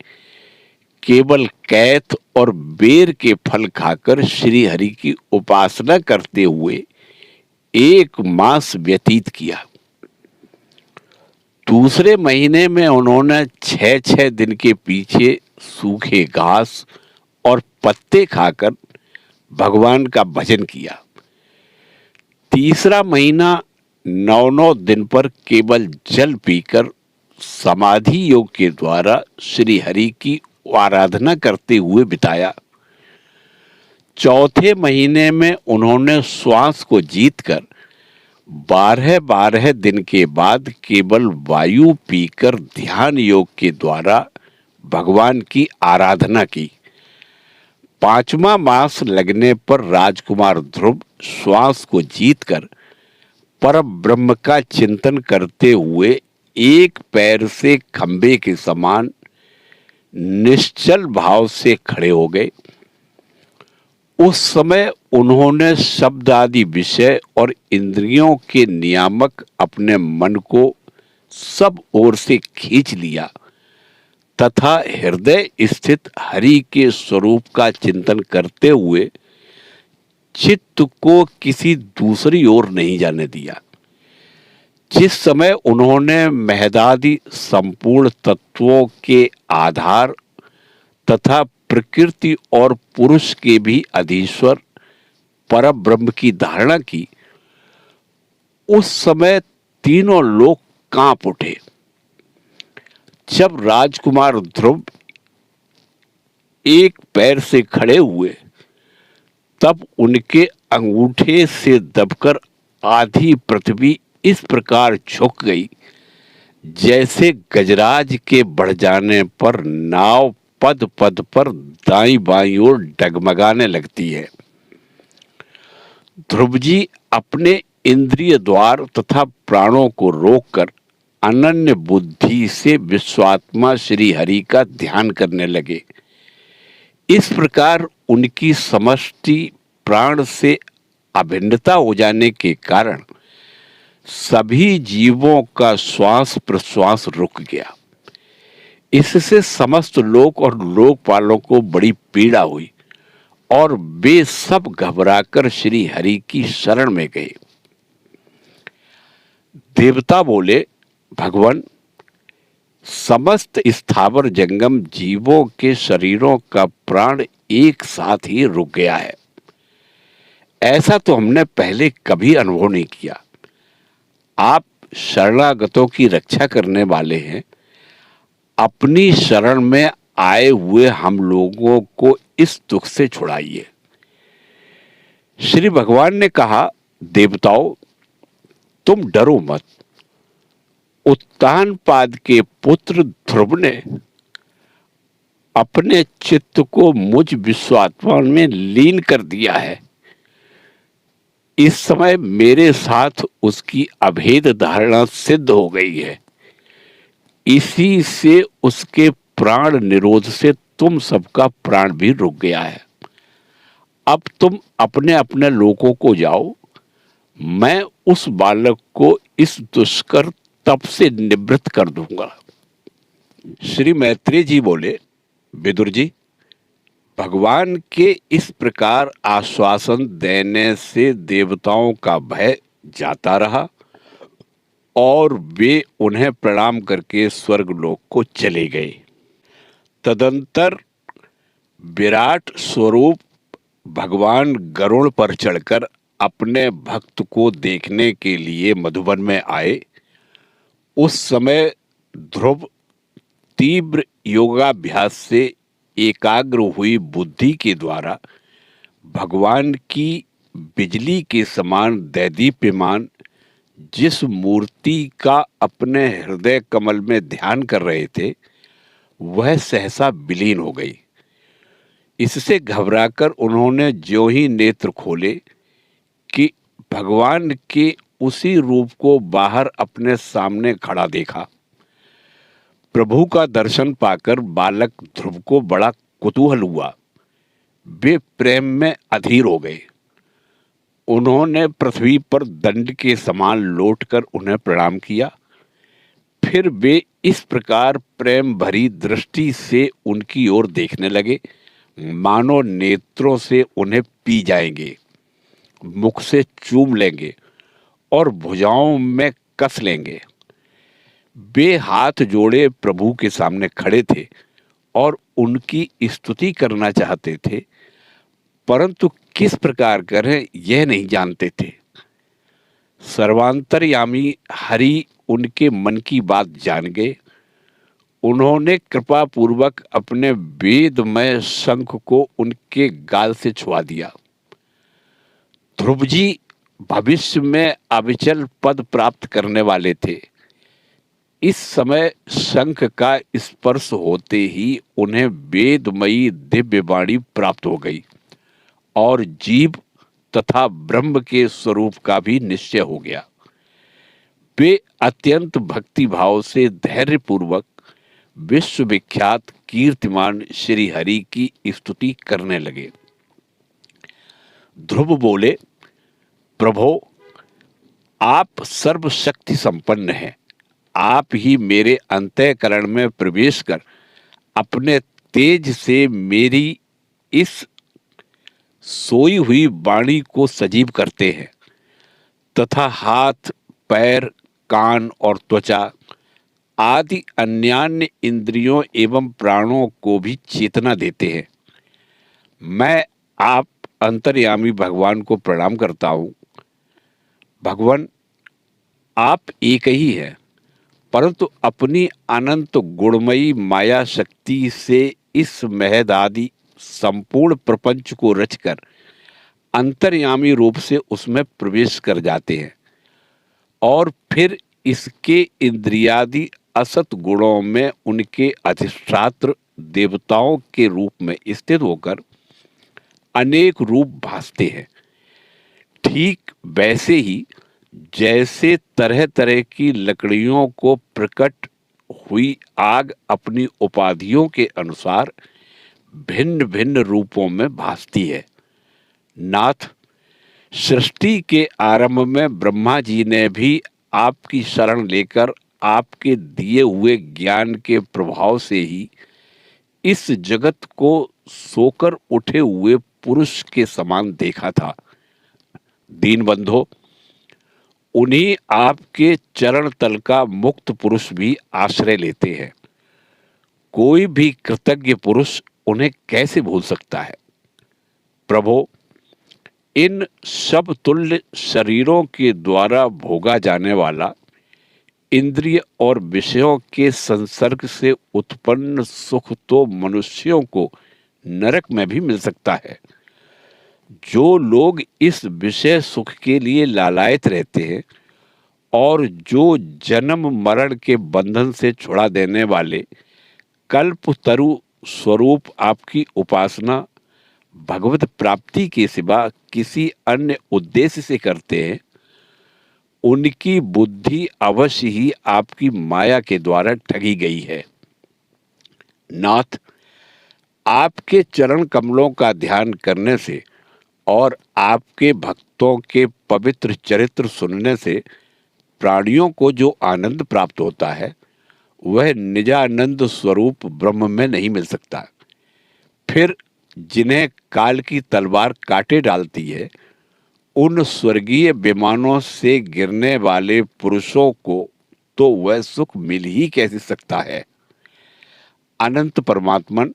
केवल कैथ और बेर के फल खाकर श्री हरि की उपासना करते हुए 1 मास व्यतीत किया। दूसरे महीने में उन्होंने 6 दिन के पीछे सूखे घास और पत्ते खाकर भगवान का भजन किया। तीसरा महीना 9 दिन पर केवल जल पीकर समाधि योग के द्वारा श्री हरि की आराधना करते हुए बिताया। चौथे महीने में उन्होंने श्वास को जीतकर 12 दिन के बाद केवल वायु पीकर ध्यान योग के द्वारा भगवान की आराधना की। 5वां मास लगने पर राजकुमार ध्रुव श्वास को जीतकर परम ब्रह्म का चिंतन करते हुए एक पैर से खंबे के समान निश्चल भाव से खड़े हो गए। उस समय उन्होंने शब्द आदि विषय और इंद्रियों के नियामक अपने मन को सब ओर से खींच लिया तथा हृदय स्थित हरि के स्वरूप का चिंतन करते हुए चित्त को किसी दूसरी ओर नहीं जाने दिया। जिस समय उन्होंने महदादि संपूर्ण तत्वों के आधार तथा प्रकृति और पुरुष के भी अधीश्वर परम ब्रह्म की धारणा की, उस समय तीनों लोग कांप उठे। जब राजकुमार ध्रुव एक पैर से खड़े हुए, तब उनके अंगूठे से दबकर आधी पृथ्वी इस प्रकार झुक गई जैसे गजराज के बढ़ जाने पर नाव पद पद पर दाईं बाईं ओर डगमगाने लगती है। ध्रुव जी अपने इंद्रिय द्वार तथा प्राणों को रोककर अनन्य बुद्धि से विश्वात्मा श्री हरि का ध्यान करने लगे। इस प्रकार उनकी समष्टि प्राण से अभिन्नता हो जाने के कारण सभी जीवों का श्वास प्रश्वास रुक गया। इससे समस्त लोक और लोकपालों को बड़ी पीड़ा हुई और वे सब घबराकर श्री हरि की शरण में गए। देवता बोले, भगवान, समस्त स्थावर जंगम जीवों के शरीरों का प्राण एक साथ ही रुक गया है। ऐसा तो हमने पहले कभी अनुभव नहीं किया। आप शरणागतों की रक्षा करने वाले हैं। अपनी शरण में आए हुए हम लोगों को इस दुख से छुड़ाइए। श्री भगवान ने कहा, देवताओं, तुम डरो मत। उत्तानपाद के पुत्र ध्रुव ने अपने चित्त को मुझ विश्वात्मा में लीन कर दिया है। इस समय मेरे साथ उसकी अभेद धारणा सिद्ध हो गई है। इसी से उसके प्राण निरोध से तुम सबका प्राण भी रुक गया है। अब तुम अपने अपने लोकों को जाओ। मैं उस बालक को इस दुष्कर तप से निवृत्त कर दूंगा। श्री मैत्री जी बोले, विदुर जी, भगवान के इस प्रकार आश्वासन देने से देवताओं का भय जाता रहा और वे उन्हें प्रणाम करके स्वर्गलोक को चले गए। तदंतर विराट स्वरूप भगवान गरुड़ पर चढ़कर अपने भक्त को देखने के लिए मधुबन में आए। उस समय ध्रुव तीव्र योगाभ्यास से एकाग्र हुई बुद्धि के द्वारा भगवान की बिजली के समान दैदीप्यमान जिस मूर्ति का अपने हृदय कमल में ध्यान कर रहे थे वह सहसा विलीन हो गई। इससे घबराकर उन्होंने ज्यों ही नेत्र खोले कि भगवान के उसी रूप को बाहर अपने सामने खड़ा देखा। प्रभु का दर्शन पाकर बालक ध्रुव को बड़ा कुतूहल हुआ। वे प्रेम में अधीर हो गए। उन्होंने पृथ्वी पर दंड के समान लौटकर उन्हें प्रणाम किया। फिर वे इस प्रकार प्रेम भरी दृष्टि से उनकी ओर देखने लगे मानो नेत्रों से उन्हें पी जाएंगे, मुख से चूम लेंगे और भुजाओं में कस लेंगे। वे हाथ जोड़े प्रभु के सामने खड़े थे और उनकी स्तुति करना चाहते थे, परंतु किस प्रकार करें यह नहीं जानते थे। सर्वांतर्यामी हरि उनके मन की बात जान गए। उन्होंने कृपा पूर्वक अपने वेदमय शंख को उनके गाल से छुआ दिया। ध्रुव जी भविष्य में अविचल पद प्राप्त करने वाले थे। इस समय शंख का स्पर्श होते ही उन्हें वेदमयी दिव्य वाणी प्राप्त हो गई और जीव तथा ब्रह्म के स्वरूप का भी निश्चय हो गया। वे अत्यंत भक्ति भाव से धैर्य पूर्वक विश्वविख्यात कीर्तिमान श्री हरि की स्तुति करने लगे। ध्रुव बोले, प्रभो, आप सर्वशक्ति संपन्न हैं। आप ही मेरे अंतःकरण में प्रवेश कर अपने तेज से मेरी इस सोई हुई वाणी को सजीव करते हैं तथा हाथ, पैर, कान और त्वचा आदि अन्यान्य इंद्रियों एवं प्राणों को भी चेतना देते हैं। मैं आप अंतर्यामी भगवान को प्रणाम करता हूँ। भगवान, आप एक ही हैं, परंतु अपनी अनंत गुणमयी माया शक्ति से इस महदादि संपूर्ण प्रपंच को रचकर अंतर्यामी रूप से उसमें प्रवेश कर जाते हैं और फिर इसके इंद्रियादि असत गुणों में उनके अधिष्ठात्र देवताओं के रूप में स्थित होकर अनेक रूप भासते हैं। ठीक वैसे ही जैसे तरह तरह की लकड़ियों को प्रकट हुई आग अपनी उपाधियों के अनुसार भिन्न भिन्न रूपों में भासती है। नाथ, सृष्टि के आरंभ में ब्रह्मा जी ने भी आपकी शरण लेकर आपके दिए हुए ज्ञान के प्रभाव से ही इस जगत को सोकर उठे हुए पुरुष के समान देखा था। दीनबंधो, उन्हीं आपके चरण तल का मुक्त पुरुष भी आश्रय लेते हैं। कोई भी कृतज्ञ पुरुष उन्हें कैसे भूल सकता है। प्रभो, इन सब तुल्य शरीरों के द्वारा भोगा जाने वाला इंद्रिय और विषयों के संसर्ग से उत्पन्न सुख तो मनुष्यों को नरक में भी मिल सकता है। जो लोग इस विषय सुख के लिए लालायित रहते हैं और जो जन्म मरण के बंधन से छुड़ा देने वाले कल्पतरु स्वरूप आपकी उपासना भगवत प्राप्ति के सिवा किसी अन्य उद्देश्य से करते हैं, उनकी बुद्धि अवश्य ही आपकी माया के द्वारा ठगी गई है। नाथ, आपके चरण कमलों का ध्यान करने से और आपके भक्तों के पवित्र चरित्र सुनने से प्राणियों को जो आनंद प्राप्त होता है वह निजानंद स्वरूप ब्रह्म में नहीं मिल सकता। फिर जिन्हें काल की तलवार काटे डालती है, उन स्वर्गीय विमानों से गिरने वाले पुरुषों को तो वह सुख मिल ही कैसे सकता है। अनंत परमात्मन,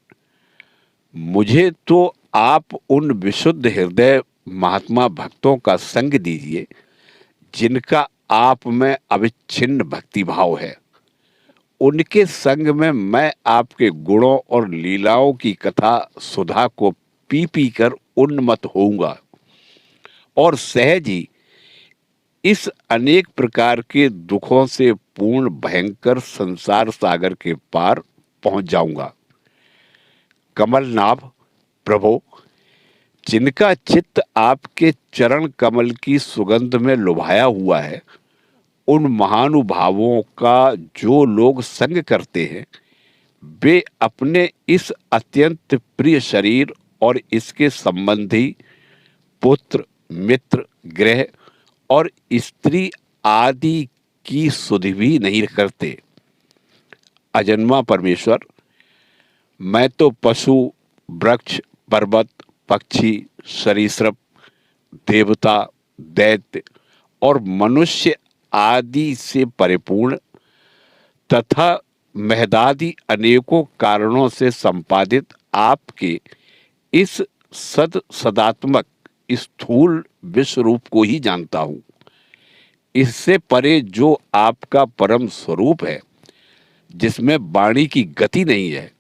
मुझे तो आप उन विशुद्ध हृदय महात्मा भक्तों का संग दीजिए जिनका आप में अविच्छिन्न भक्ति भाव है। उनके संग में मैं आपके गुणों और लीलाओं की कथा सुधा को पी पी कर उन्मत्त होऊंगा और सहज ही इस अनेक प्रकार के दुखों से पूर्ण भयंकर संसार सागर के पार पहुंच जाऊंगा। कमलनाभ प्रभो, जिनका चित्त आपके चरण कमल की सुगंध में लुभाया हुआ है, उन महानुभावों का जो लोग संग करते हैं, वे अपने इस अत्यंत प्रिय शरीर और इसके संबंधी पुत्र, मित्र, गृह और स्त्री आदि की सुधि भी नहीं करते। अजन्मा परमेश्वर, मैं तो पशु, वृक्ष, पर्वत, पक्षी, सरीसृप, देवता, दैत्य और मनुष्य आदि से परिपूर्ण तथा महदादि अनेकों कारणों से संपादित आपके इस सदात्मक स्थूल विश्व रूप को ही जानता हूँ। इससे परे जो आपका परम स्वरूप है, जिसमें वाणी की गति नहीं है,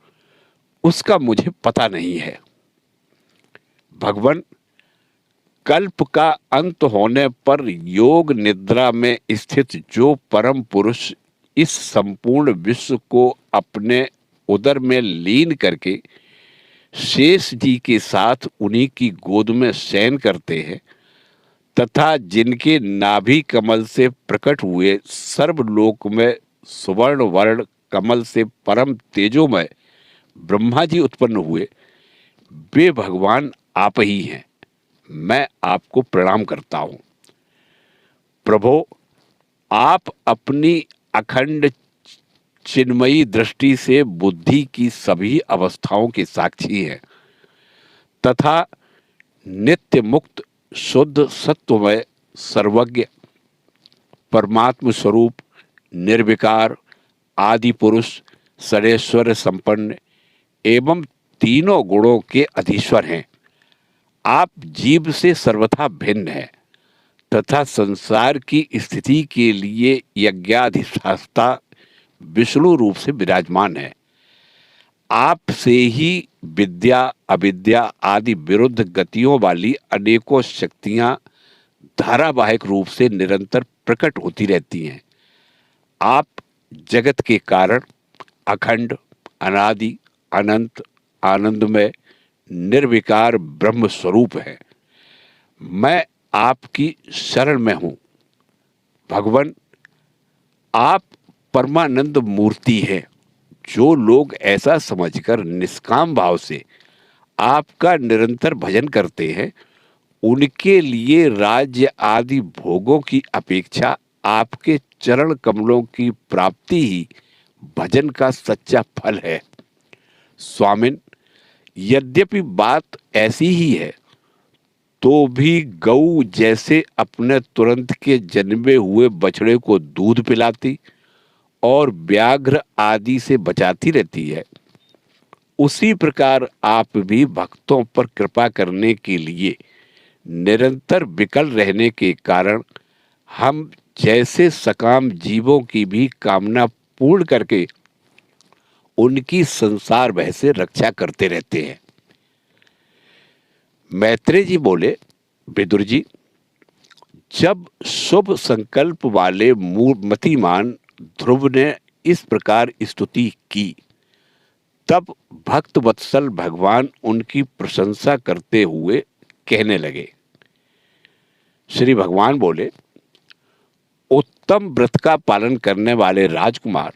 उसका मुझे पता नहीं है। भगवान, कल्प का अंत होने पर योग निद्रा में स्थित जो परम पुरुष इस संपूर्ण विश्व को अपने उदर में लीन करके शेष जी के साथ उन्हीं की गोद में शयन करते हैं तथा जिनके नाभि कमल से प्रकट हुए सर्वलोक में सुवर्ण वर्ण कमल से परम तेजोमय ब्रह्मा जी उत्पन्न हुए, वे भगवान आप ही हैं। मैं आपको प्रणाम करता हूँ। प्रभो, आप अपनी अखंड चिन्मयी दृष्टि से बुद्धि की सभी अवस्थाओं के साक्षी हैं तथा नित्य मुक्त शुद्ध सत्वमय सर्वज्ञ परमात्म स्वरूप निर्विकार आदि पुरुष सरेश्वर संपन्न एवं तीनों गुणों के अधीश्वर हैं। आप जीव से सर्वथा भिन्न हैं तथा संसार की स्थिति के लिए यज्ञाधिष्ठाता विष्णु रूप से विराजमान है। आप से ही विद्या अविद्या आदि विरुद्ध गतियों वाली अनेकों शक्तियां धारावाहिक रूप से निरंतर प्रकट होती रहती हैं। आप जगत के कारण अखंड अनादि अनंत आनंदमय निर्विकार ब्रह्म स्वरूप है। मैं आपकी शरण में हूँ। भगवान, आप परमानंद मूर्ति है। जो लोग ऐसा समझकर निष्काम भाव से आपका निरंतर भजन करते हैं, उनके लिए राज्य आदि भोगों की अपेक्षा आपके चरण कमलों की प्राप्ति ही भजन का सच्चा फल है। स्वामिन, यद्यपि बात ऐसी ही है, तो भी गऊ जैसे अपने तुरंत के जन्मे हुए बछड़े को दूध पिलाती और व्याघ्र आदि से बचाती रहती है, उसी प्रकार आप भी भक्तों पर कृपा करने के लिए निरंतर विकल रहने के कारण हम जैसे सकाम जीवों की भी कामना पूर्ण करके उनकी संसार भय से रक्षा करते रहते हैं। मैत्रेय जी बोले, विदुर जी, जब शुभ संकल्प वाले मतिमान ध्रुव ने इस प्रकार स्तुति की, तब भक्त वत्सल भगवान उनकी प्रशंसा करते हुए कहने लगे। श्री भगवान बोले, उत्तम व्रत का पालन करने वाले राजकुमार,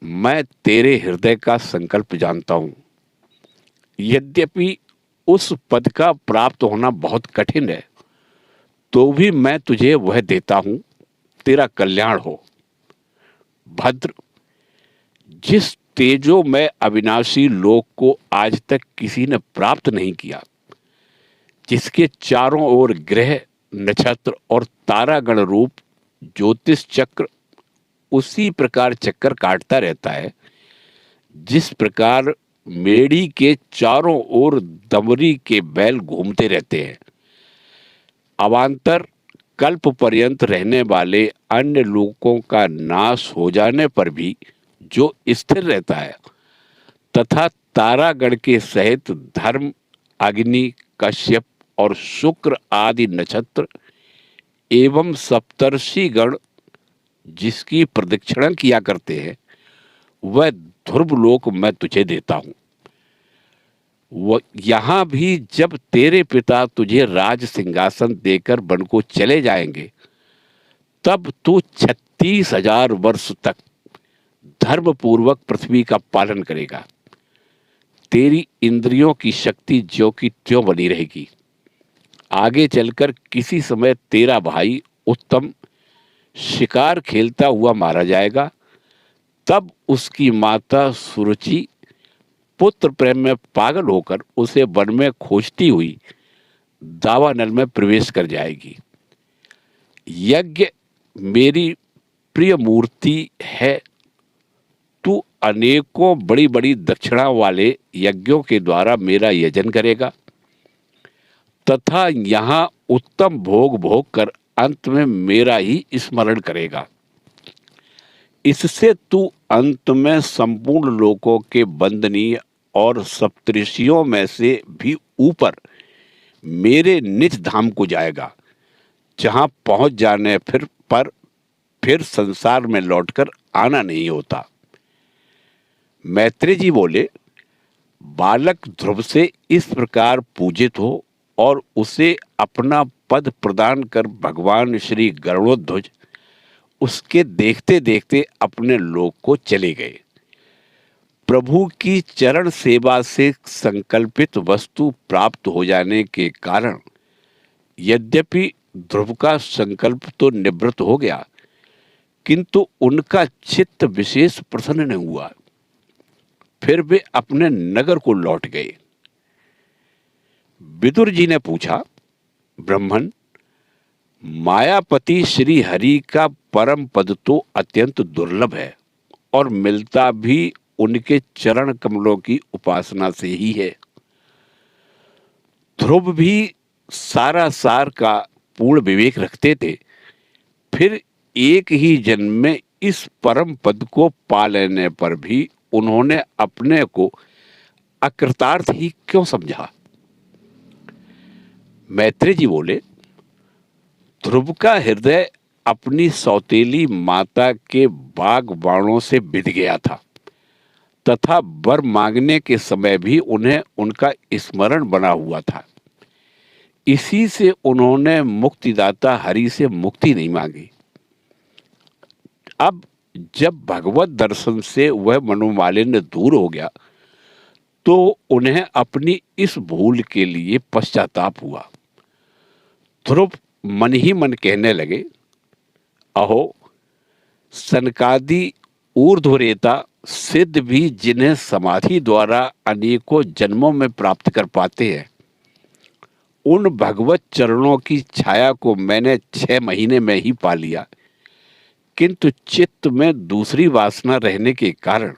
मैं तेरे हृदय का संकल्प जानता हूं। यद्यपि उस पद का प्राप्त होना बहुत कठिन है, तो भी मैं तुझे वह देता हूं, तेरा कल्याण हो। भद्र, जिस तेजोमय अविनाशी लोक को आज तक किसी ने प्राप्त नहीं किया, जिसके चारों ओर ग्रह, नक्षत्र और तारागण रूप ज्योतिष चक्र उसी प्रकार चक्कर काटता रहता है जिस प्रकार मेढ़ी के चारों ओर दमरी के बैल घूमते रहते हैं। अवान्तर कल्प पर्यंत रहने वाले अन्य लोकों का नाश हो जाने पर भी जो स्थिर रहता है तथा तारागण के सहित धर्म, अग्नि, कश्यप और शुक्र आदि नक्षत्र एवं सप्तर्षि गण जिसकी प्रदक्षिणा किया करते हैं, वह ध्रुव लोक मैं तुझे देता हूं। वो यहां भी जब तेरे पिता तुझे राज सिंहासन देकर वन को चले जाएंगे, तब तू 36,000 वर्ष तक धर्म पूर्वक पृथ्वी का पालन करेगा। तेरी इंद्रियों की शक्ति ज्यों की त्यों बनी रहेगी। आगे चलकर किसी समय तेरा भाई उत्तम शिकार खेलता हुआ मारा जाएगा, तब उसकी माता सुरुचि पुत्र प्रेम में पागल होकर उसे वन में खोजती हुई दावानल में प्रवेश कर जाएगी। यज्ञ मेरी प्रिय मूर्ति है। तू अनेकों बड़ी बड़ी दक्षिणा वाले यज्ञों के द्वारा मेरा यजन करेगा तथा यहाँ उत्तम भोग भोग कर अंत में मेरा ही स्मरण करेगा। इससे तू अंत में संपूर्ण लोकों के वंदनीय और सप्तऋषियों में से भी ऊपर मेरे निज धाम को जाएगा, जहां पहुंच जाने फिर संसार में लौटकर आना नहीं होता। मैत्रेय जी बोले, बालक ध्रुव से इस प्रकार पूजित हो और उसे अपना पद प्रदान कर भगवान श्री गरुड़ध्वज उसके देखते देखते अपने लोक को चले गए। प्रभु की चरण सेवा से संकल्पित वस्तु प्राप्त हो जाने के कारण यद्यपि ध्रुव का संकल्प तो निवृत्त हो गया, किंतु उनका चित्त विशेष प्रसन्न नहीं हुआ। फिर वे अपने नगर को लौट गए। विदुर जी ने पूछा, ब्राह्मण, मायापति श्री हरि का परम पद तो अत्यंत दुर्लभ है और मिलता भी उनके चरण कमलों की उपासना से ही है। ध्रुव भी सारा सार का पूर्ण विवेक रखते थे, फिर एक ही जन्म में इस परम पद को पा लेने पर भी उन्होंने अपने को अकृतार्थ ही क्यों समझा? मैत्रेय जी बोले, ध्रुव का हृदय अपनी सौतेली माता के बाग बाणों से बिध गया था तथा वर मांगने के समय भी उन्हें उनका स्मरण बना हुआ था। इसी से उन्होंने मुक्तिदाता हरि से मुक्ति नहीं मांगी। अब जब भगवत दर्शन से वह मनोमालिन्य दूर हो गया तो उन्हें अपनी इस भूल के लिए पश्चाताप हुआ। ध्रुव मन ही मन कहने लगे, अहो, सनकादि ऊर्ध्वरेता सिद्ध भी जिन्हें समाधि द्वारा अनेकों जन्मों में प्राप्त कर पाते हैं, उन भगवत चरणों की छाया को मैंने 6 महीने में ही पा लिया, किंतु चित्त में दूसरी वासना रहने के कारण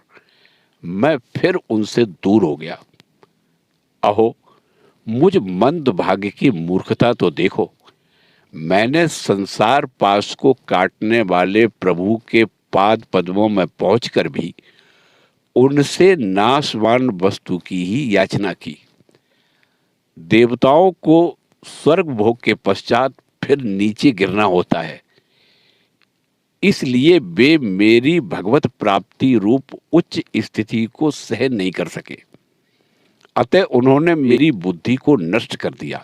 मैं फिर उनसे दूर हो गया। अहो, मुझ मंद भाग्य की मूर्खता तो देखो। मैंने संसार पाश को काटने वाले प्रभु के पाद पद्मों में पहुंचकर भी उनसे नाशवान वस्तु की ही याचना की। देवताओं को स्वर्ग भोग के पश्चात फिर नीचे गिरना होता है, इसलिए वे मेरी भगवत प्राप्ति रूप उच्च स्थिति को सहन नहीं कर सके। अतः उन्होंने मेरी बुद्धि को नष्ट कर दिया।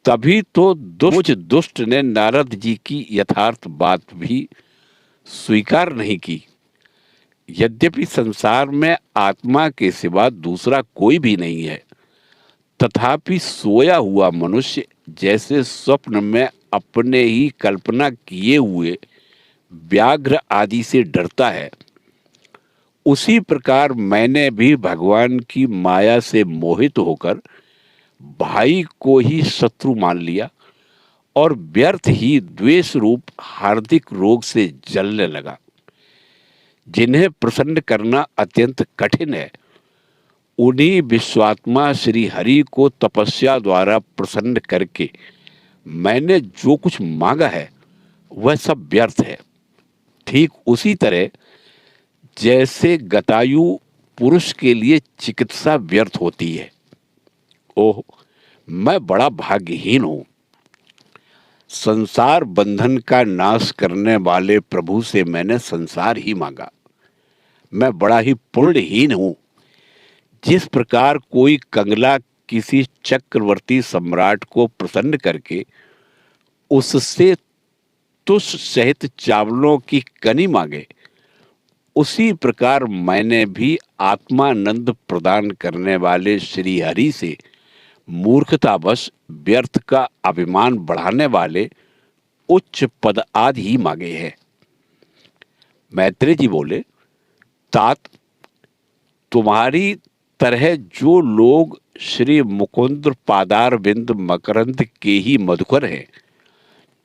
तभी तो दुष्ट ने नारद जी की यथार्थ बात भी स्वीकार नहीं की। यद्यपि संसार में आत्मा के सिवा दूसरा कोई भी नहीं है, तथापि सोया हुआ मनुष्य जैसे स्वप्न में अपने ही कल्पना किए हुए व्याघ्र आदि से डरता है, उसी प्रकार मैंने भी भगवान की माया से मोहित होकर भाई को ही शत्रु मान लिया और व्यर्थ ही द्वेष रूप हार्दिक रोग से जलने लगा। जिन्हें प्रसन्न करना अत्यंत कठिन है, उन्हीं विश्वात्मा श्री हरि को तपस्या द्वारा प्रसन्न करके मैंने जो कुछ मांगा है वह सब व्यर्थ है। ठीक उसी तरह जैसे गतायु पुरुष के लिए चिकित्सा व्यर्थ होती है। ओह, मैं बड़ा भाग्यहीन हूं। संसार बंधन का नाश करने वाले प्रभु से मैंने संसार ही मांगा। मैं बड़ा ही पुण्यहीन हूं। जिस प्रकार कोई कंगला किसी चक्रवर्ती सम्राट को प्रसन्न करके उससे तुष सहित चावलों की कनी मांगे, उसी प्रकार मैंने भी आत्मानंद प्रदान करने वाले श्री हरि से मूर्खतावश व्यर्थ का अभिमान बढ़ाने वाले उच्च पद आदि ही मांगे हैं। मैत्रेय जी बोले, तात, तुम्हारी तरह जो लोग श्री मुकुंद पादार बिंद मकरंद के ही मधुकर हैं,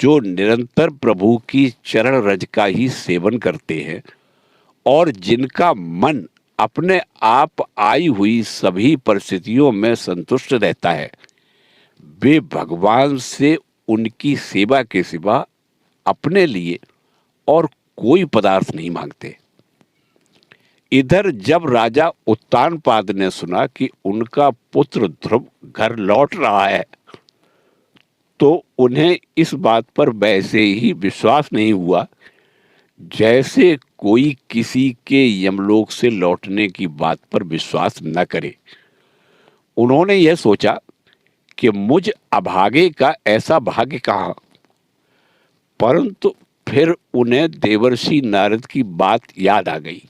जो निरंतर प्रभु की चरण रज का ही सेवन करते हैं और जिनका मन अपने आप आई हुई सभी परिस्थितियों में संतुष्ट रहता है, वे भगवान से उनकी सेवा के सिवा अपने लिए और कोई पदार्थ नहीं मांगते। इधर जब राजा उत्तानपाद ने सुना कि उनका पुत्र ध्रुव घर लौट रहा है, तो उन्हें इस बात पर वैसे ही विश्वास नहीं हुआ जैसे कोई किसी के यमलोक से लौटने की बात पर विश्वास न करे। उन्होंने यह सोचा कि मुझ अभागे का ऐसा भाग्य कहाँ। परंतु फिर उन्हें देवर्षि नारद की बात याद आ गई।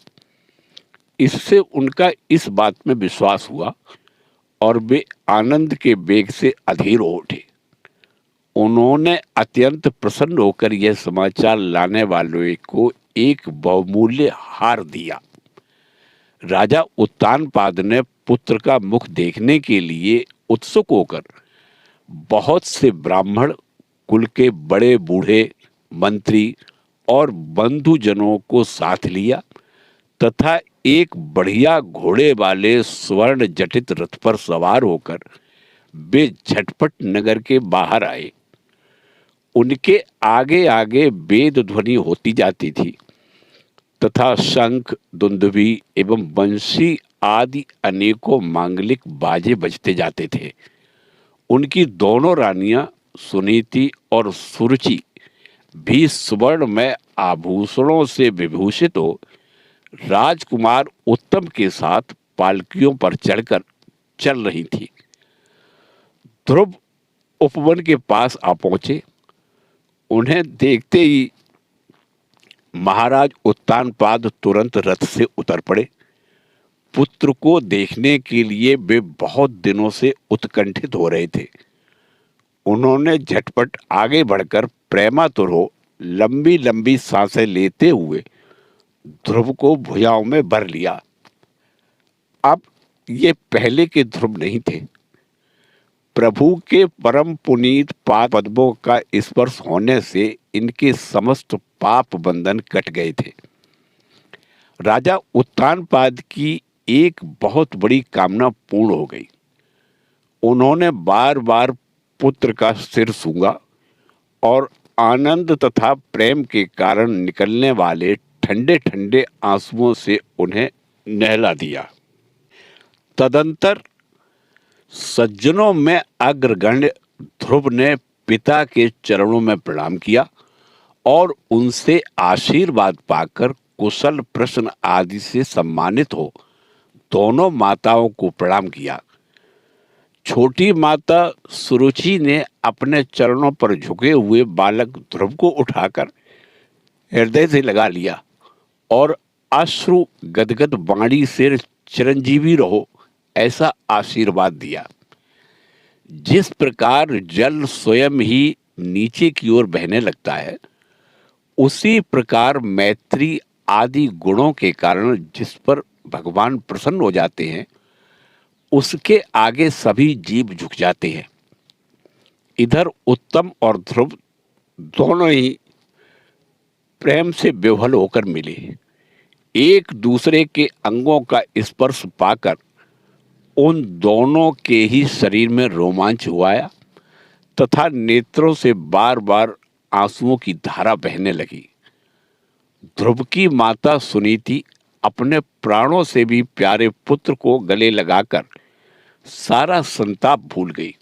इससे उनका इस बात में विश्वास हुआ और वे आनंद के वेग से अधीर हो उठे। उन्होंने अत्यंत प्रसन्न होकर यह समाचार लाने वालों को एक बहुमूल्य हार दिया। राजा उत्तानपाद ने पुत्र का मुख देखने के लिए उत्सुक होकर बहुत से ब्राह्मण, कुल के बड़े बूढ़े, मंत्री और बंधुजनों को साथ लिया तथा एक बढ़िया घोड़े वाले स्वर्ण जटित रथ पर सवार होकर वे झटपट नगर के बाहर आए। उनके आगे आगे वेद ध्वनि होती जाती थी तथा शंख, दुंदुभी एवं बंशी आदि अनेकों मांगलिक बाजे बजते जाते थे। उनकी दोनों रानियां सुनीति और सुरुचि भी सुवर्ण में आभूषणों से विभूषित हो राजकुमार उत्तम के साथ पालकियों पर चढ़कर चल रही थी। ध्रुव उपवन के पास आ पहुंचे। उन्हें देखते ही महाराज उत्तानपाद तुरंत रथ से उतर पड़े। पुत्र को देखने के लिए वे बहुत दिनों से उत्कंठित हो रहे थे। उन्होंने झटपट आगे बढ़कर प्रेमातुर हो लंबी लंबी सांसें लेते हुए ध्रुव को भुजाओं में भर लिया। अब ये पहले के ध्रुव नहीं थे। प्रभु के परम पुनीत पाद पद्मों का स्पर्श होने से इनके समस्त पाप बंधन कट गए थे। राजा उत्तानपाद की एक बहुत बड़ी कामना पूर्ण हो गई। उन्होंने बार बार पुत्र का सिर सूंघा और आनंद तथा प्रेम के कारण निकलने वाले ठंडे ठंडे आंसुओं से उन्हें नहला दिया। तदंतर सज्जनों में अग्रगण्य ध्रुव ने पिता के चरणों में प्रणाम किया और उनसे आशीर्वाद पाकर कुशल प्रश्न आदि से सम्मानित हो दोनों माताओं को प्रणाम किया। छोटी माता सुरुचि ने अपने चरणों पर झुके हुए बालक ध्रुव को उठाकर हृदय से लगा लिया और अश्रु गदगद वाणी से चिरंजीवी रहो ऐसा आशीर्वाद दिया। जिस प्रकार जल स्वयं ही नीचे की ओर बहने लगता है, उसी प्रकार मैत्री आदि गुणों के कारण जिस पर भगवान प्रसन्न हो जाते हैं, उसके आगे सभी जीव झुक जाते हैं। इधर उत्तम और ध्रुव दोनों ही प्रेम से विह्वल होकर मिले। एक दूसरे के अंगों का स्पर्श पाकर उन दोनों के ही शरीर में रोमांच हुआ तथा नेत्रों से बार बार आंसुओं की धारा बहने लगी। ध्रुव की माता सुनीति अपने प्राणों से भी प्यारे पुत्र को गले लगाकर सारा संताप भूल गई।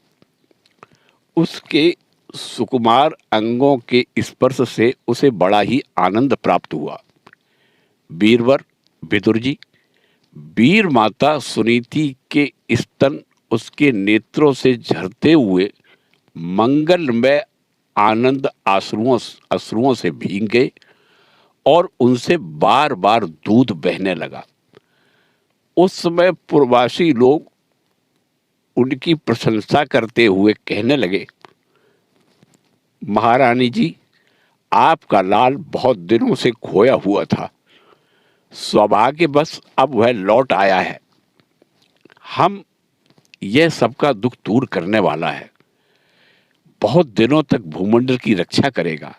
उसके सुकुमार अंगों के स्पर्श से उसे बड़ा ही आनंद प्राप्त हुआ। वीरवर विदुर जी, वीर माता सुनीति के स्तन उसके नेत्रों से झरते हुए मंगलमय आनंद अश्रुओं से भीग गए और उनसे बार बार दूध बहने लगा। उस समय पूर्ववासी लोग उनकी प्रशंसा करते हुए कहने लगे, महारानी जी, आपका लाल बहुत दिनों से खोया हुआ था, सौभाग्यवश अब वह लौट आया है। हम यह सबका दुख दूर करने वाला है, बहुत दिनों तक भूमंडल की रक्षा करेगा।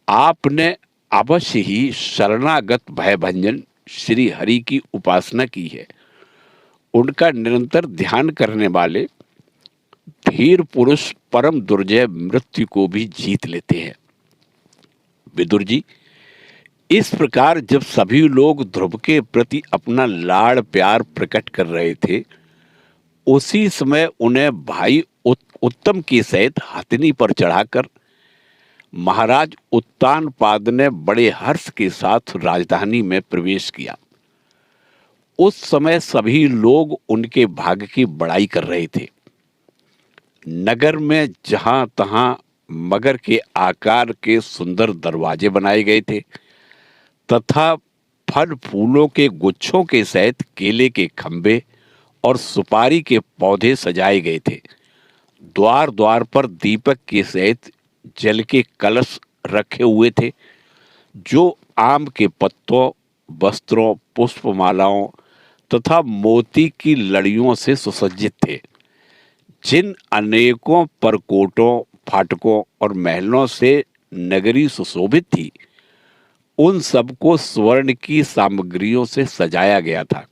आपने अवश्य ही शरणागत भयभंजन श्री हरि की उपासना की है। उनका निरंतर ध्यान करने वाले धीर पुरुष परम दुर्जय मृत्यु को भी जीत लेते हैं। विदुर जी, इस प्रकार जब सभी लोग ध्रुव के प्रति अपना लाड़ प्यार प्रकट कर रहे थे, उसी समय उन्हें भाई उत्तम के सहित हथिनी पर चढ़ाकर महाराज उत्तानपाद ने बड़े हर्ष के साथ राजधानी में प्रवेश किया। उस समय सभी लोग उनके भाग्य की बड़ाई कर रहे थे। नगर में जहां तहां मगर के आकार के सुंदर दरवाजे बनाए गए थे तथा फल फूलों के गुच्छों के सहित केले के खंभे और सुपारी के पौधे सजाए गए थे। द्वार द्वार पर दीपक के सहित जल के कलश रखे हुए थे, जो आम के पत्तों, वस्त्रों, पुष्पमालाओं तथा मोती की लड़ियों से सुसज्जित थे। जिन अनेकों परकोटों, फाटकों और महलों से नगरी सुशोभित थी, उन सबको स्वर्ण की सामग्रियों से सजाया गया था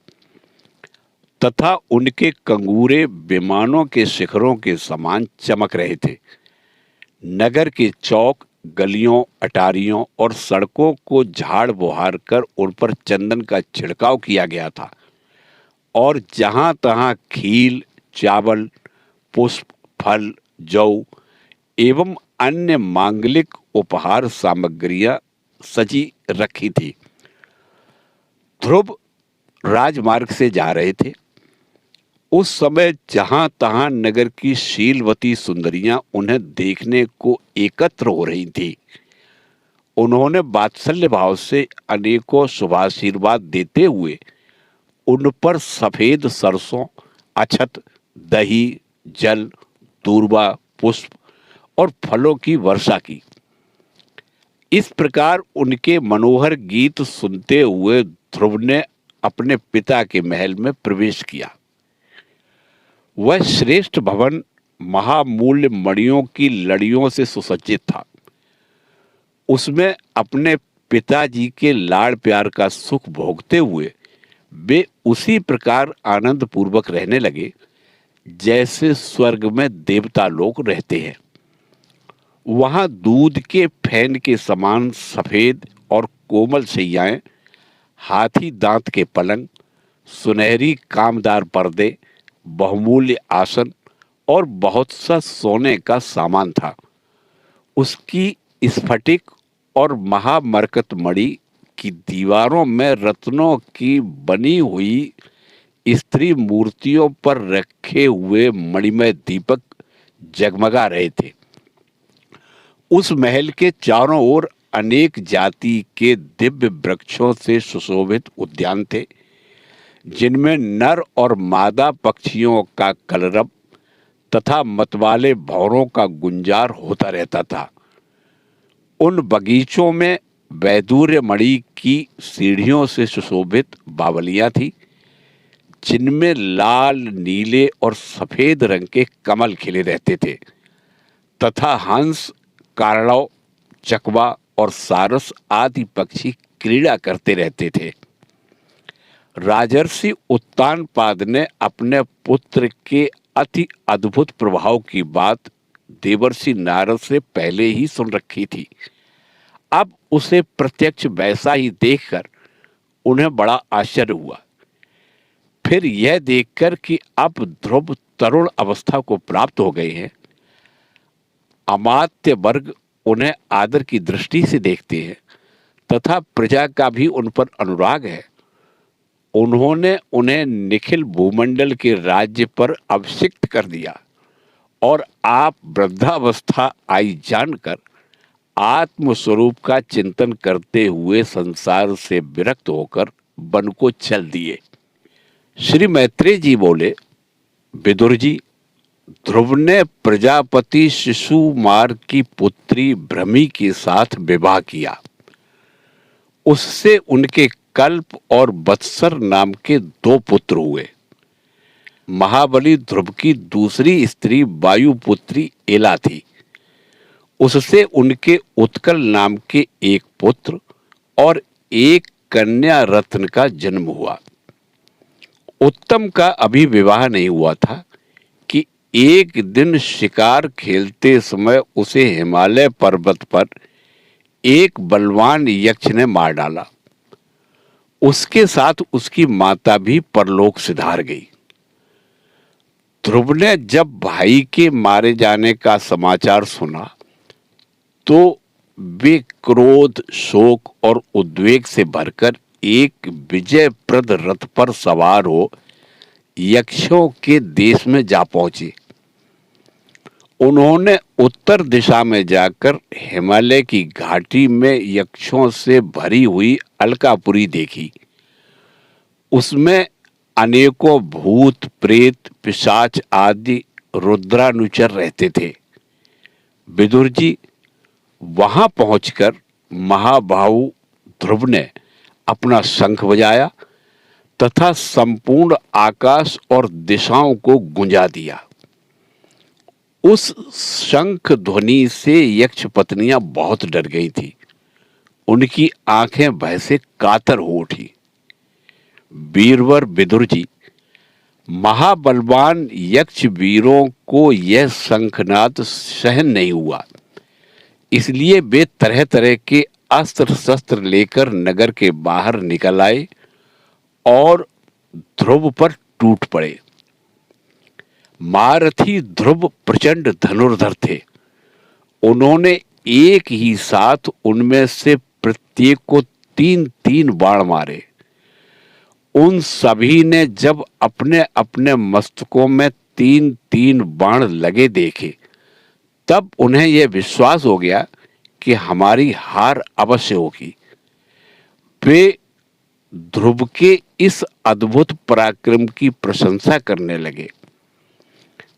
तथा उनके कंगूरे विमानों के शिखरों के समान चमक रहे थे। नगर के चौक, गलियों, अटारियों और सड़कों को झाड़ बुहार कर उन पर चंदन का छिड़काव किया गया था और जहां तहां खील, चावल, पुष्प, फल, जौ एवं अन्य मांगलिक उपहार सामग्रियां सजी रखी थी। ध्रुव राजमार्ग से जा रहे थे। उस समय जहां तहां नगर की शीलवती सुंदरियां उन्हें देखने को एकत्र हो रही थी। उन्होंने वात्सल्य भाव से अनेकों शुभाशीर्वाद देते हुए उन पर सफेद सरसों, अछत, दही, जल, दूर्वा, पुष्प और फलों की वर्षा की। इस प्रकार उनके मनोहर गीत सुनते हुए ध्रुव ने अपने पिता के महल में प्रवेश किया। वह श्रेष्ठ भवन महामूल्य मणियों की लड़ियों से सुसज्जित था। उसमें अपने पिताजी के लाड़ प्यार का सुख भोगते हुए वे उसी प्रकार आनंद पूर्वक रहने लगे जैसे स्वर्ग में देवता लोग रहते हैं। वहां दूध के फैन के समान सफेद और कोमल शैयाएं, हाथी दांत के पलंग, सुनहरी कामदार पर्दे, बहुमूल्य आसन और बहुत सा सोने का सामान था। उसकी स्फटिक और महामरकत मणि की दीवारों में रत्नों की बनी हुई स्त्री मूर्तियों पर रखे हुए मणिमय दीपक जगमगा रहे थे। उस महल के चारों ओर अनेक जाति के दिव्य वृक्षों से सुशोभित उद्यान थे, जिनमें नर और मादा पक्षियों का कलरव तथा मतवाले भौरों का गुंजार होता रहता था। उन बगीचों में वैदूर्य मणि की सीढ़ियों से सुशोभित बावलियां थी, जिनमें लाल, नीले और सफेद रंग के कमल खिले रहते थे तथा हंस, कारड़ौ, चकवा और सारस आदि पक्षी क्रीड़ा करते रहते थे। राजर्षि उत्तानपाद ने अपने पुत्र के अति अद्भुत प्रभाव की बात देवर्षि नारद से पहले ही सुन रखी थी। अब उसे प्रत्यक्ष वैसा ही देखकर उन्हें बड़ा आश्चर्य हुआ। फिर यह देखकर कि अब ध्रुव तरुण अवस्था को प्राप्त हो गए हैं, अमात्य वर्ग उन्हें आदर की दृष्टि से देखते हैं तथा प्रजा का भी उन पर अनुराग है, उन्होंने उन्हें निखिल भूमंडल के राज्य पर अभिषिक्त कर दिया और आप वृद्धावस्था आई जानकर आत्म स्वरूप का चिंतन करते हुए संसार से विरक्त होकर वन को चल दिए। श्री मैत्रेय जी बोले, विदुर जी, ध्रुव ने प्रजापति शिशुमार की पुत्री भ्रमी के साथ विवाह किया। उससे उनके कल्प और वत्सर नाम के 2 पुत्र हुए। महाबली ध्रुव की दूसरी स्त्री वायुपुत्री एला थी। उससे उनके उत्कल नाम के 1 पुत्र और 1 कन्या रत्न का जन्म हुआ। उत्तम का अभी विवाह नहीं हुआ था कि एक दिन शिकार खेलते समय उसे हिमालय पर्वत पर एक बलवान यक्ष ने मार डाला। उसके साथ उसकी माता भी परलोक सिधार गई। ध्रुव ने जब भाई के मारे जाने का समाचार सुना तो वे क्रोध, शोक और उद्वेग से भरकर एक विजयप्रद रथ पर सवार हो यक्षों के देश में जा पहुंचे। उन्होंने उत्तर दिशा में जाकर हिमालय की घाटी में यक्षों से भरी हुई अलकापुरी देखी। उसमें अनेकों भूत, प्रेत, पिशाच आदि रुद्रानुचर रहते थे। विदुर जी, वहां पहुंचकर महाबाहु ध्रुव ने अपना शंख बजाया तथा संपूर्ण आकाश और दिशाओं को गुंजा दिया। उस शंख ध्वनि से यक्ष पत्नियां बहुत डर गई थी। उनकी आंखें भय से कातर हो उठी। वीरवर विदुर जी, महाबलवान यक्ष वीरों को यह शंखनाद सहन नहीं हुआ, इसलिए वे तरह तरह के अस्त्र शस्त्र लेकर नगर के बाहर निकल आए और ध्रुव पर टूट पड़े। महारथी ध्रुव प्रचंड धनुर्धर थे। उन्होंने एक ही साथ उनमें से प्रत्येक को 3-3 बाण मारे। उन सभी ने जब अपने अपने मस्तकों में 3-3 बाण लगे देखे, तब उन्हें यह विश्वास हो गया कि हमारी हार अवश्य होगी। वे ध्रुव के इस अद्भुत पराक्रम की प्रशंसा करने लगे।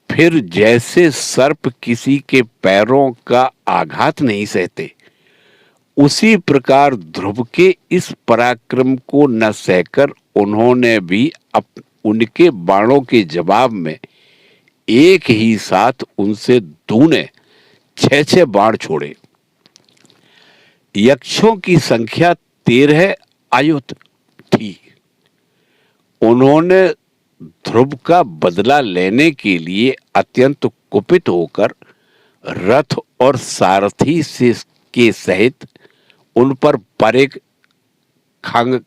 फिर जैसे सर्प किसी के पैरों का आघात नहीं सहते, उसी प्रकार ध्रुव के इस पराक्रम को न सहकर उन्होंने भी उनके बाणों के जवाब में एक ही साथ उनसे दूने 6-6 बाण छोड़े। यक्षों की संख्या 13 आयुत थी। उन्होंने ध्रुव का बदला लेने के लिए अत्यंत कुपित होकर रथ और सारथी से के सहित उन पर परिग, खंग,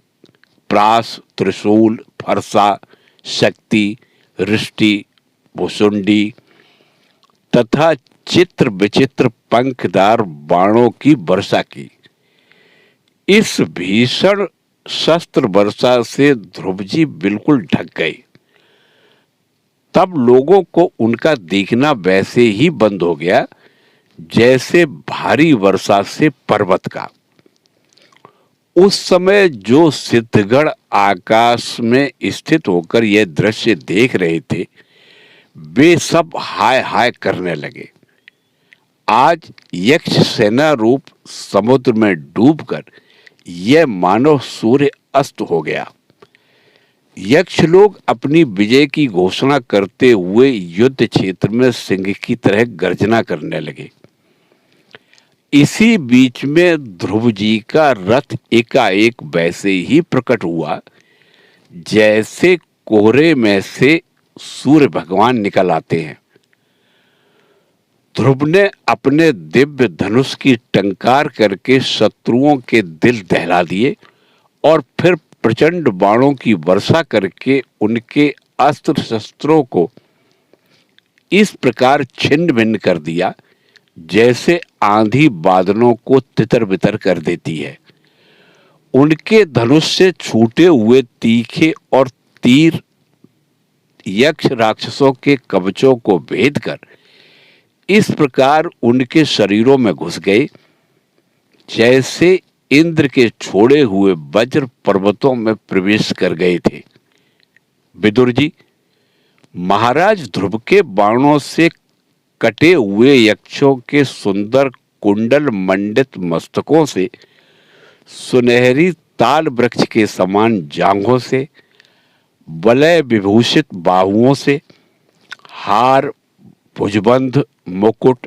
प्रास, त्रिशूल, फरसा, शक्ति, रिष्टि, भुसुंडी तथा चित्र विचित्र पंखदार बाणों की वर्षा की। इस भीषण शस्त्र वर्षा से ध्रुव जी बिल्कुल ढक गए। तब लोगों को उनका देखना वैसे ही बंद हो गया जैसे भारी वर्षा से पर्वत का। उस समय जो सिद्धगण आकाश में स्थित होकर यह दृश्य देख रहे थे, वे सब हाय हाय करने लगे। आज यक्ष सेना रूप समुद्र में डूबकर यह मानव सूर्य अस्त हो गया। यक्ष लोग अपनी विजय की घोषणा करते हुए युद्ध क्षेत्र में सिंह की तरह गर्जना करने लगे। इसी बीच में ध्रुव जी का रथ एकाएक वैसे ही प्रकट हुआ जैसे कोहरे में से सूर्य भगवान निकल आते हैं। ध्रुव ने अपने दिव्य धनुष की टंकार करके शत्रुओं के दिल दहला दिए और फिर प्रचंड बाणों की वर्षा करके उनके अस्त्र शस्त्रों को इस प्रकार छिन्न भिन्न कर दिया जैसे आंधी बादलों को तितर बितर कर देती है। उनके धनुष से छूटे हुए तीखे और तीर यक्ष राक्षसों के कवचों को भेद कर इस प्रकार उनके शरीरों में घुस गए जैसे इंद्र के छोड़े हुए वज्र पर्वतों में प्रवेश कर गए थे। विदुर जी, महाराज ध्रुव के बाणों से कटे हुए यक्षों के सुंदर कुंडल मंडित मस्तकों से, सुनहरी ताल वृक्ष के समान जांघों से, वलय विभूषित बाहुओं से, हार, भुजबंध, मुकुट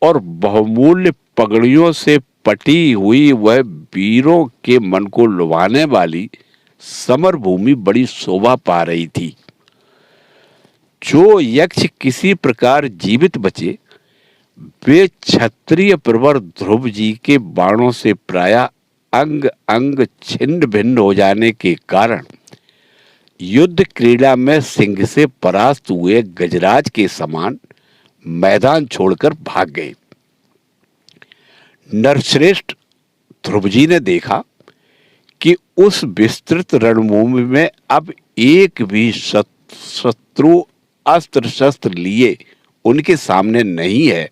और बहुमूल्य पगड़ियों से पटी हुई वह वीरों के मन को लुभाने वाली समर भूमि बड़ी शोभा पा रही थी। जो यक्ष किसी प्रकार जीवित बचे वे क्षत्रिय प्रवर ध्रुव जी के बाणों से प्रायः अंग अंग छिन्न भिन्न हो जाने के कारण युद्ध क्रीड़ा में सिंह से परास्त हुए गजराज के समान मैदान छोड़कर भाग गए। नरश्रेष्ठ ध्रुव जी ने देखा कि उस विस्तृत रणभूमि में अब एक भी शत्रु अस्त्र शस्त्र लिए उनके सामने नहीं है,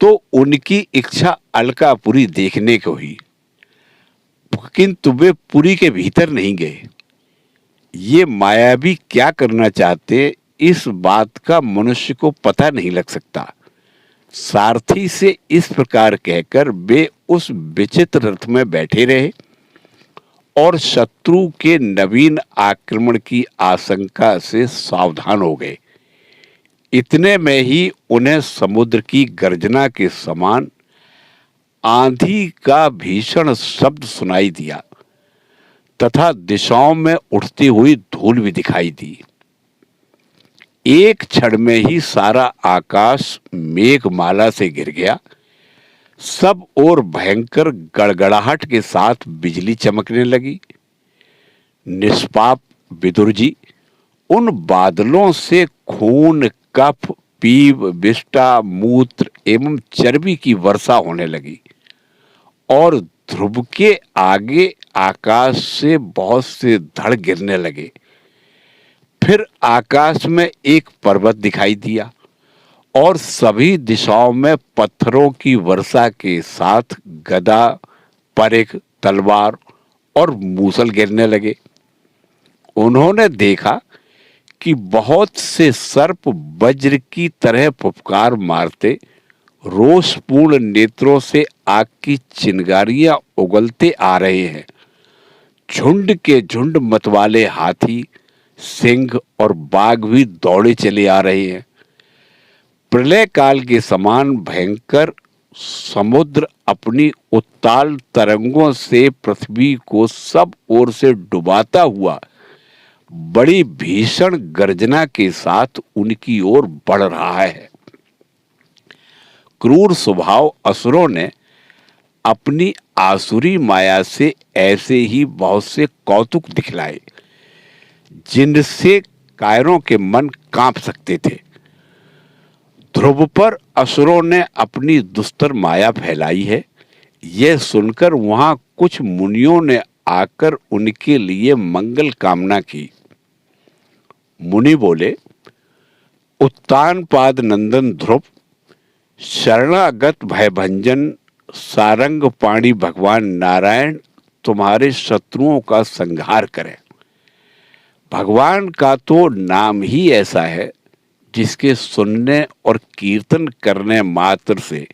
तो उनकी इच्छा अलकापुरी देखने को हुई, किंतु वे पुरी के भीतर नहीं गए। ये मायावी क्या करना चाहते इस बात का मनुष्य को पता नहीं लग सकता। सारथी से इस प्रकार कहकर वे उस विचित्र रथ में बैठे रहे और शत्रु के नवीन आक्रमण की आशंका से सावधान हो गए। इतने में ही उन्हें समुद्र की गर्जना के समान आंधी का भीषण शब्द सुनाई दिया तथा दिशाओं में उठती हुई धूल भी दिखाई दी। एक क्षण में ही सारा आकाश मेघमाला से घिर गया। सब ओर भयंकर गड़गड़ाहट के साथ बिजली चमकने लगी। निष्पाप विदुर जी, उन बादलों से खून, कफ, पीव, विष्ठा, मूत्र एवं चर्बी की वर्षा होने लगी और ध्रुव के आगे आकाश से बहुत से धड़ गिरने लगे। फिर आकाश में एक पर्वत दिखाई दिया और सभी दिशाओं में पत्थरों की वर्षा के साथ गदा, परिघ, तलवार और मूसल गिरने लगे। उन्होंने देखा कि बहुत से सर्प वज्र की तरह फुफकार मारते रोषपूर्ण नेत्रों से आग की चिंगारियां उगलते आ रहे हैं। झुंड के झुंड मतवाले हाथी, सिंह और बाघ भी दौड़े चले आ रहे हैं। प्रलय काल के समान भयंकर समुद्र अपनी उत्ताल तरंगों से पृथ्वी को सब ओर से डुबाता हुआ बड़ी भीषण गर्जना के साथ उनकी ओर बढ़ रहा है। क्रूर स्वभाव असुरों ने अपनी आसुरी माया से ऐसे ही बहुत से कौतुक दिखलाए जिनसे कायरों के मन कांप सकते थे। ध्रुव पर असुरों ने अपनी दुस्तर माया फैलाई है, यह सुनकर वहां कुछ मुनियों ने आकर उनके लिए मंगल कामना की। मुनि बोले, उत्तानपाद नंदन ध्रुव, शरणागत भयभंजन सारंग पाणी भगवान नारायण तुम्हारे शत्रुओं का संहार करें। भगवान का तो नाम ही ऐसा है जिसके सुनने और कीर्तन करने मात्र से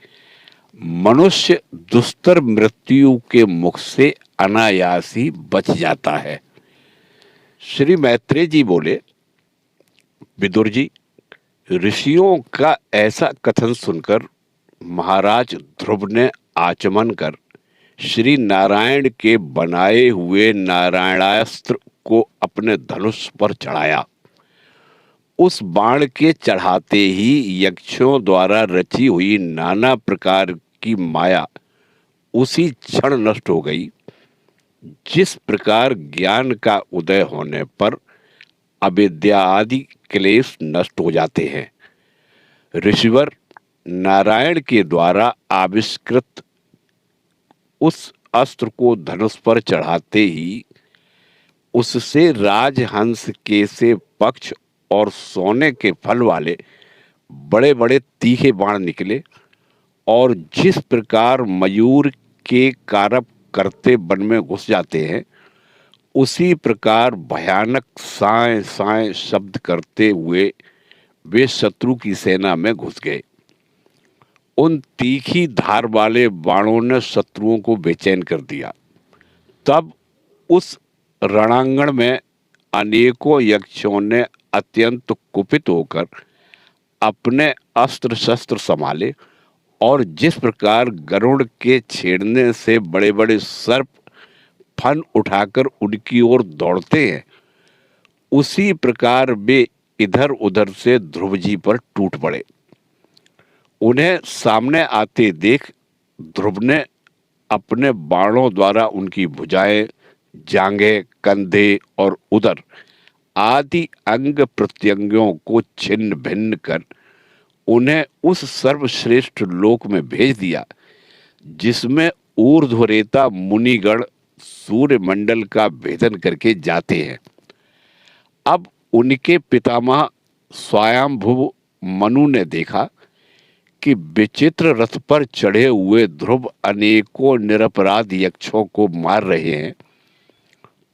मनुष्य दुस्तर मृत्यु के मुख से अनायास ही बच जाता है। श्री मैत्रेय जी बोले, विदुर जी, ऋषियों का ऐसा कथन सुनकर महाराज ध्रुव ने आचमन कर श्री नारायण के बनाए हुए नारायणास्त्र को अपने धनुष पर चढ़ाया। उस बाण के चढ़ाते ही यक्षों द्वारा रची हुई नाना प्रकार की माया उसी क्षण नष्ट हो गई। जिस प्रकार ज्ञान का उदय होने पर अविद्या आदि क्लेश नष्ट हो जाते हैं, ऋषिवर नारायण के द्वारा आविष्कृत उस अस्त्र को धनुष पर चढ़ाते ही उससे राजहंस के से पक्ष और सोने के फल वाले बड़े बड़े तीखे बाण निकले और जिस प्रकार मयूर के कारप करते वन में घुस जाते हैं, उसी प्रकार भयानक साए साए शब्द करते हुए वे शत्रु की सेना में घुस गए। उन तीखी धार वाले बाणों ने शत्रुओं को बेचैन कर दिया। तब उस रणांगण में अनेकों यक्षों ने अत्यंत कुपित होकर अपने अस्त्र शस्त्र संभाले और जिस प्रकार गरुड़ के छेड़ने से बड़े बड़े सर्प फन उठाकर उनकी ओर दौड़ते हैं, उसी प्रकार वे इधर उधर से ध्रुव जी पर टूट पड़े। उन्हें सामने आते देख ध्रुव ने अपने बाणों द्वारा उनकी भुजाएं, जांघें, कंधे और उदर आदि अंग प्रत्यंगों को छिन्न भिन्न कर उन्हें उस सर्वश्रेष्ठ लोक में भेज दिया जिसमें ऊर्ध्वरेता मुनिगण सूर्य मंडल का भेदन करके जाते हैं। अब उनके पितामह स्वयंभुव मनु ने देखा कि विचित्र रथ पर चढ़े हुए ध्रुव अनेकों निरपराध यक्षों को मार रहे हैं,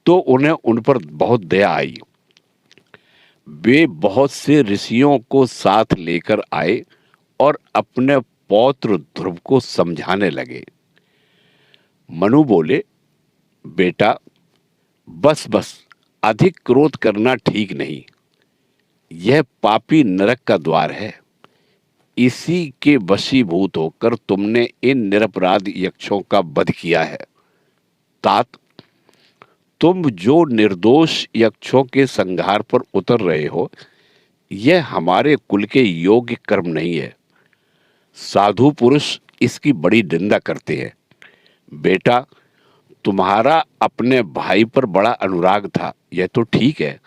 तो उन्हें उन पर बहुत दया आई। वे बहुत से ऋषियों को साथ लेकर आए और अपने पौत्र ध्रुव को समझाने लगे। मनु बोले, बेटा, बस बस अधिक क्रोध करना ठीक नहीं। यह पापी नरक का द्वार है। इसी के वशीभूत होकर तुमने इन निरपराध यक्षों का वध किया है। तात, तुम जो निर्दोष यक्षों के संहार पर उतर रहे हो, यह हमारे कुल के योग्य कर्म नहीं है। साधु पुरुष इसकी बड़ी निंदा करते हैं। बेटा, तुम्हारा अपने भाई पर बड़ा अनुराग था, यह तो ठीक है,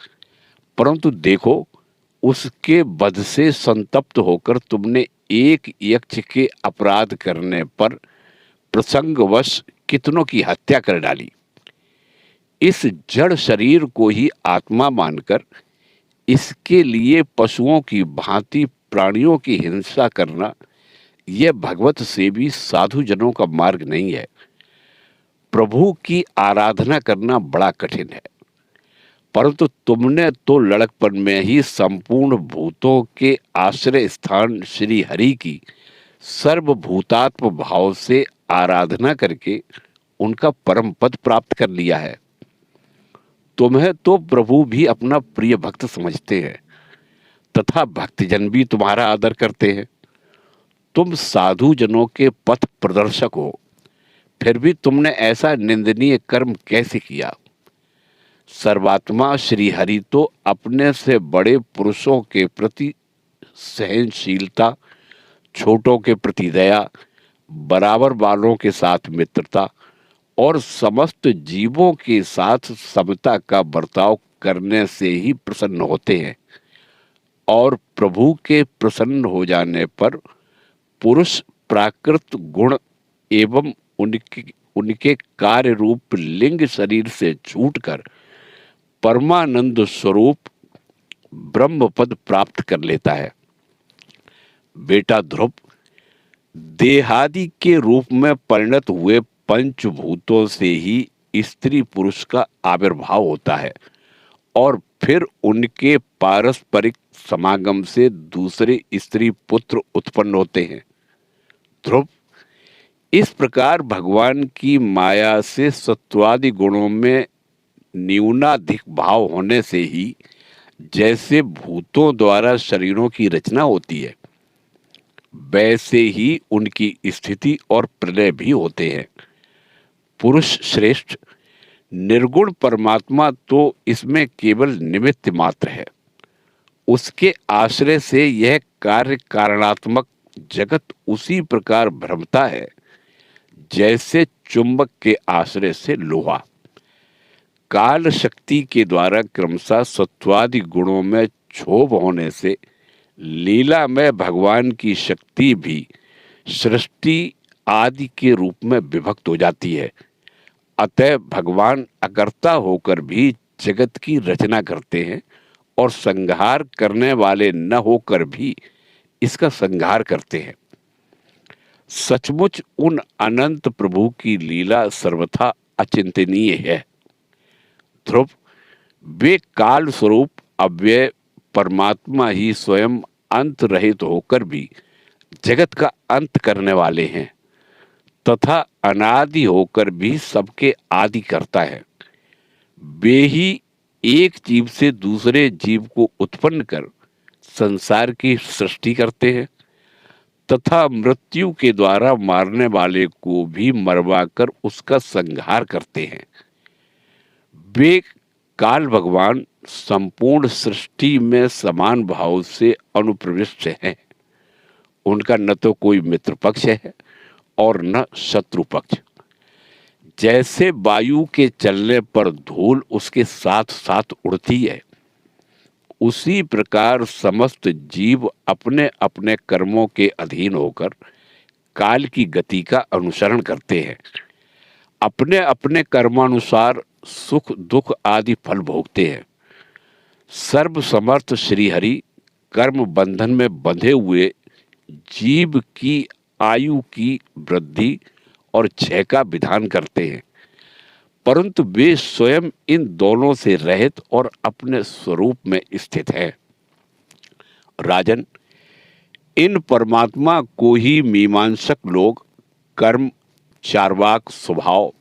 परंतु देखो, उसके वध से संतप्त होकर तुमने एक यक्ष के अपराध करने पर प्रसंगवश कितनों की हत्या कर डाली। इस जड़ शरीर को ही आत्मा मानकर इसके लिए पशुओं की भांति प्राणियों की हिंसा करना, यह भगवत सेवी साधु जनों का मार्ग नहीं है। प्रभु की आराधना करना बड़ा कठिन है, परंतु तुमने तो लड़कपन में ही संपूर्ण भूतों के आश्रय स्थान श्री हरि की सर्वभूतात्म भाव से आराधना करके उनका परम पद प्राप्त कर लिया है। तुम्हें तो प्रभु भी अपना प्रिय भक्त समझते हैं तथा भक्तजन भी तुम्हारा आदर करते हैं। तुम साधु जनों के पथ प्रदर्शक हो, फिर भी तुमने ऐसा निंदनीय कर्म कैसे किया? सर्वात्मा श्री हरि तो अपने से बड़े पुरुषों के प्रति सहनशीलता, छोटों के प्रति दया, बराबर वालों के साथ मित्रता और समस्त जीवों के साथ समता का बर्ताव करने से ही प्रसन्न होते हैं। और प्रभु के प्रसन्न हो जाने पर पुरुष प्राकृत गुण एवं उनके कार्य रूप लिंग शरीर से छूटकर परमानंद स्वरूप ब्रह्म पद प्राप्त कर लेता है। बेटा ध्रुव, देहादि के रूप में परिणत हुए पंचभूतों से ही स्त्री पुरुष का आविर्भाव होता है और फिर उनके पारस्परिक समागम से दूसरे स्त्री पुत्र उत्पन्न होते हैं। ध्रुव, इस प्रकार भगवान की माया से सत्वादि गुणों में न्यूनाधिक भाव होने से ही जैसे भूतों द्वारा शरीरों की रचना होती है, वैसे ही उनकी स्थिति और प्रलय भी होते हैं। पुरुष श्रेष्ठ, निर्गुण परमात्मा तो इसमें केवल निमित्त मात्र है। उसके आश्रय से यह कार्य कारणात्मक जगत उसी प्रकार भ्रमता है जैसे चुंबक के आश्रय से लोहा। काल शक्ति के द्वारा क्रमशः सत्वादि गुणों में क्षोभ होने से लीला में भगवान की शक्ति भी सृष्टि आदि के रूप में विभक्त हो जाती है। अतः भगवान अकर्ता होकर भी जगत की रचना करते हैं और संहार करने वाले न होकर भी इसका संहार करते हैं। सचमुच उन अनंत प्रभु की लीला सर्वथा अचिंतनीय है। ध्रुव, वे काल स्वरूप अव्यय परमात्मा ही स्वयं अंत रहित होकर भी जगत का अंत करने वाले हैं तथा अनादि होकर भी सबके आदि करता है। वे ही एक जीव से दूसरे जीव को उत्पन्न कर संसार की सृष्टि करते हैं तथा मृत्यु के द्वारा मारने वाले को भी मरवाकर उसका संहार करते हैं। वे काल भगवान संपूर्ण सृष्टि में समान भाव से अनुप्रविष्ट हैं। उनका न तो कोई मित्र पक्ष है और न शत्रु पक्ष। जैसे वायु के चलने पर धूल उसके साथ साथ उड़ती है, उसी प्रकार समस्त जीव अपने अपने कर्मों के अधीन होकर काल की गति का अनुसरण करते हैं। अपने अपने कर्मानुसार सुख दुख आदि फल भोगते हैं। सर्वसमर्थ श्रीहरि कर्म बंधन में बंधे हुए जीव की आयु की वृद्धि और क्षय का विधान करते हैं, परंतु वे स्वयं इन दोनों से रहित और अपने स्वरूप में स्थित हैं। राजन, इन परमात्मा को ही मीमांसक लोग कर्म, चार्वाक स्वभाव,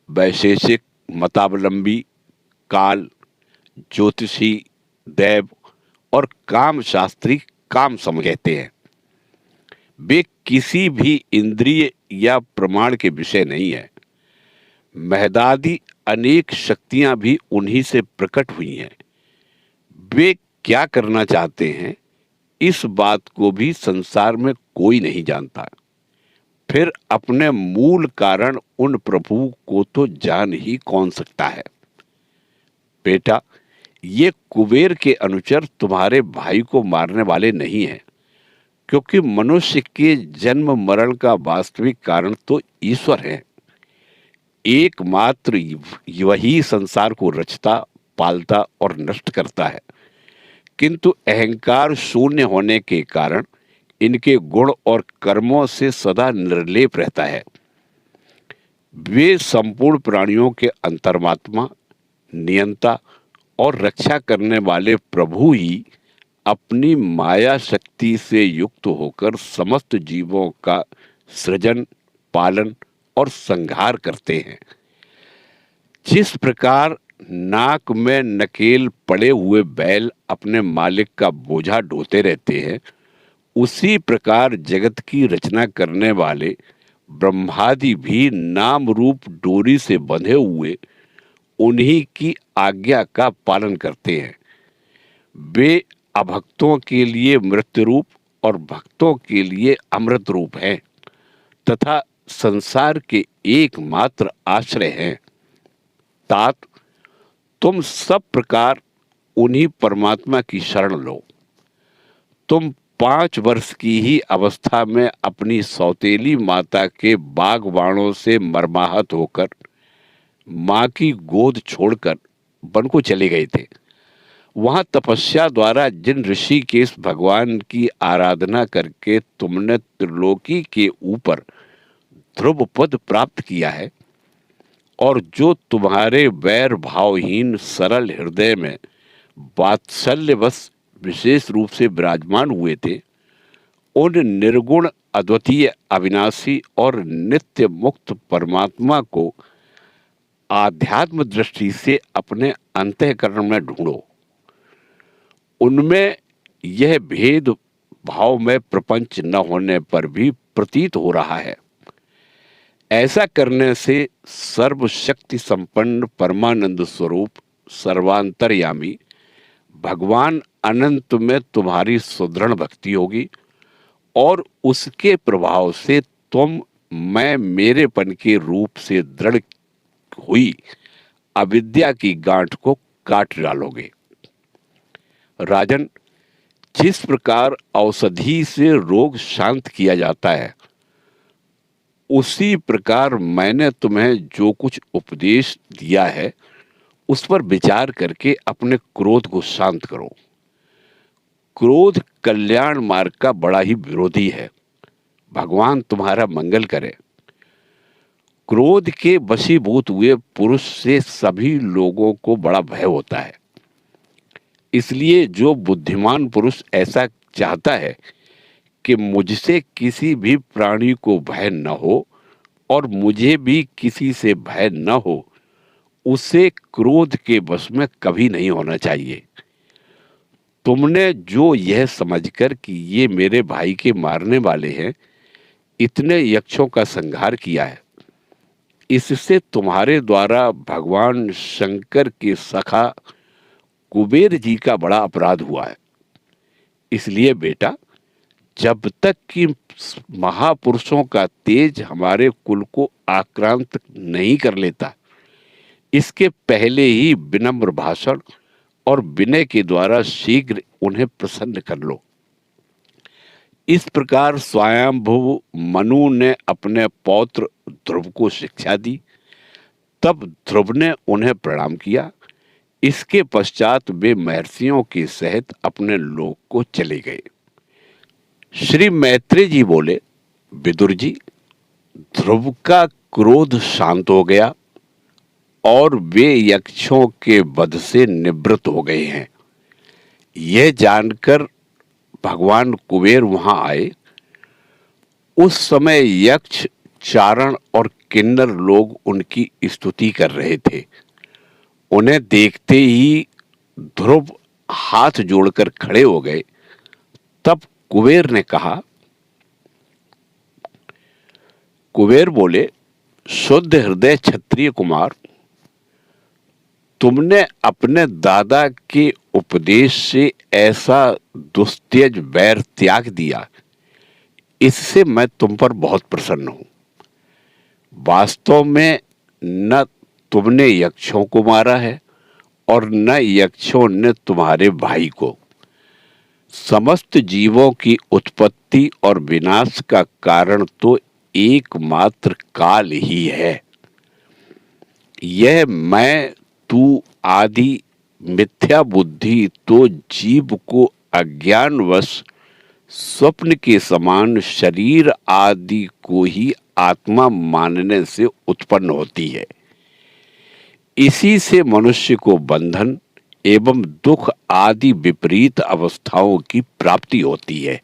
वैशेषिक मतावलंबी, काल, ज्योतिषी, दैव और काम शास्त्री काम समझते हैं। वे किसी भी इंद्रिय या प्रमाण के विषय नहीं है। महदादि अनेक शक्तियां भी उन्हीं से प्रकट हुई हैं। वे क्या करना चाहते हैं, इस बात को भी संसार में कोई नहीं जानता। फिर अपने मूल कारण उन प्रभु को तो जान ही कौन सकता है। बेटा, ये कुबेर के अनुचर तुम्हारे भाई को मारने वाले नहीं हैं, क्योंकि मनुष्य के जन्म मरण का वास्तविक कारण तो ईश्वर है। एकमात्र वही संसार को रचता, पालता और नष्ट करता है, किंतु अहंकार शून्य होने के कारण इनके गुण और कर्मों से सदा निर्लेप रहता है। वे संपूर्ण प्राणियों के अंतर्मात्मा, नियंता और रक्षा करने वाले प्रभु ही अपनी माया शक्ति से युक्त होकर समस्त जीवों का सृजन, पालन और संहार करते हैं। जिस प्रकार नाक में नकेल पड़े हुए बैल अपने मालिक का बोझा ढोते रहते हैं, उसी प्रकार जगत की रचना करने वाले ब्रह्मादि भी नाम रूप डोरी से बंधे हुए उन्हीं की आज्ञा का पालन करते हैं। वे अभक्तों के लिए मृत्यु रूप और भक्तों के लिए अमृत रूप हैं तथा संसार के एकमात्र आश्रय हैं। तात, तुम सब प्रकार उन्हीं परमात्मा की शरण लो। तुम 5 वर्ष की ही अवस्था में अपनी सौतेली माता के बागबाणों से मर्माहत होकर माँ की गोद छोड़कर वन को चले गए थे। वहां तपस्या द्वारा जिन ऋषिकेश भगवान की आराधना करके तुमने त्रिलोकी के ऊपर ध्रुव पद प्राप्त किया है और जो तुम्हारे वैर भावहीन सरल हृदय में वात्सल्यवश विशेष रूप से विराजमान हुए थे, उन निर्गुण, अद्वितीय, अविनाशी और नित्य मुक्त परमात्मा को आध्यात्म दृष्टि से अपने अंतःकरण में ढूंढो। उनमें यह भेद भाव में प्रपंच न होने पर भी प्रतीत हो रहा है। ऐसा करने से सर्वशक्ति संपन्न परमानंद स्वरूप सर्वांतर्यामी भगवान अनंत में तुम्हारी सुदृढ़ भक्ति होगी और उसके प्रभाव से तुम मैं मेरेपन के रूप से दृढ़ हुई अविद्या की गांठ को काट डालोगे। राजन, जिस प्रकार औषधि से रोग शांत किया जाता है, उसी प्रकार मैंने तुम्हें जो कुछ उपदेश दिया है उस पर विचार करके अपने क्रोध को शांत करो। क्रोध कल्याण मार्ग का बड़ा ही विरोधी है। भगवान तुम्हारा मंगल करे। क्रोध के वशीभूत हुए पुरुष से सभी लोगों को बड़ा भय होता है। इसलिए जो बुद्धिमान पुरुष ऐसा चाहता है कि मुझसे किसी भी प्राणी को भय न हो और मुझे भी किसी से भय न हो, उसे क्रोध के वश में कभी नहीं होना चाहिए। तुमने जो यह समझकर कि ये मेरे भाई के मारने वाले हैं, इतने यक्षों का संहार किया है, इससे तुम्हारे द्वारा भगवान शंकर के सखा कुबेर जी का बड़ा अपराध हुआ है। इसलिए बेटा, जब तक कि महापुरुषों का तेज हमारे कुल को आक्रांत नहीं कर लेता, इसके पहले ही विनम्र भाषण और विनय के द्वारा शीघ्र उन्हें प्रसन्न कर लो। इस प्रकार स्वयंभुव मनु ने अपने पौत्र ध्रुव को शिक्षा दी। तब ध्रुव ने उन्हें प्रणाम किया। इसके पश्चात वे महर्षियों के सहित अपने लोक को चले गए। श्री मैत्रेय जी बोले, विदुर जी, ध्रुव का क्रोध शांत हो गया और वे यक्षों के वध से निवृत्त हो गए हैं। यह जानकर भगवान कुबेर वहां आए। उस समय यक्ष, चारण और किन्नर लोग उनकी स्तुति कर रहे थे। उन्हें देखते ही ध्रुव हाथ जोड़कर खड़े हो गए। तब कुबेर ने कहा, कुबेर बोले, शुद्ध हृदय क्षत्रिय कुमार, तुमने अपने दादा के उपदेश से ऐसा दुस्तेज वैर त्याग दिया, इससे मैं तुम पर बहुत प्रसन्न हूं। वास्तव में न तुमने यक्षों को मारा है और न यक्षों ने तुम्हारे भाई को। समस्त जीवों की उत्पत्ति और विनाश का कारण तो एकमात्र काल ही है। यह मैं तू आदि मिथ्या बुद्धि तो जीव को अज्ञानवश स्वप्न के समान शरीर आदि को ही आत्मा मानने से उत्पन्न होती है। इसी से मनुष्य को बंधन एवं दुख आदि विपरीत अवस्थाओं की प्राप्ति होती है।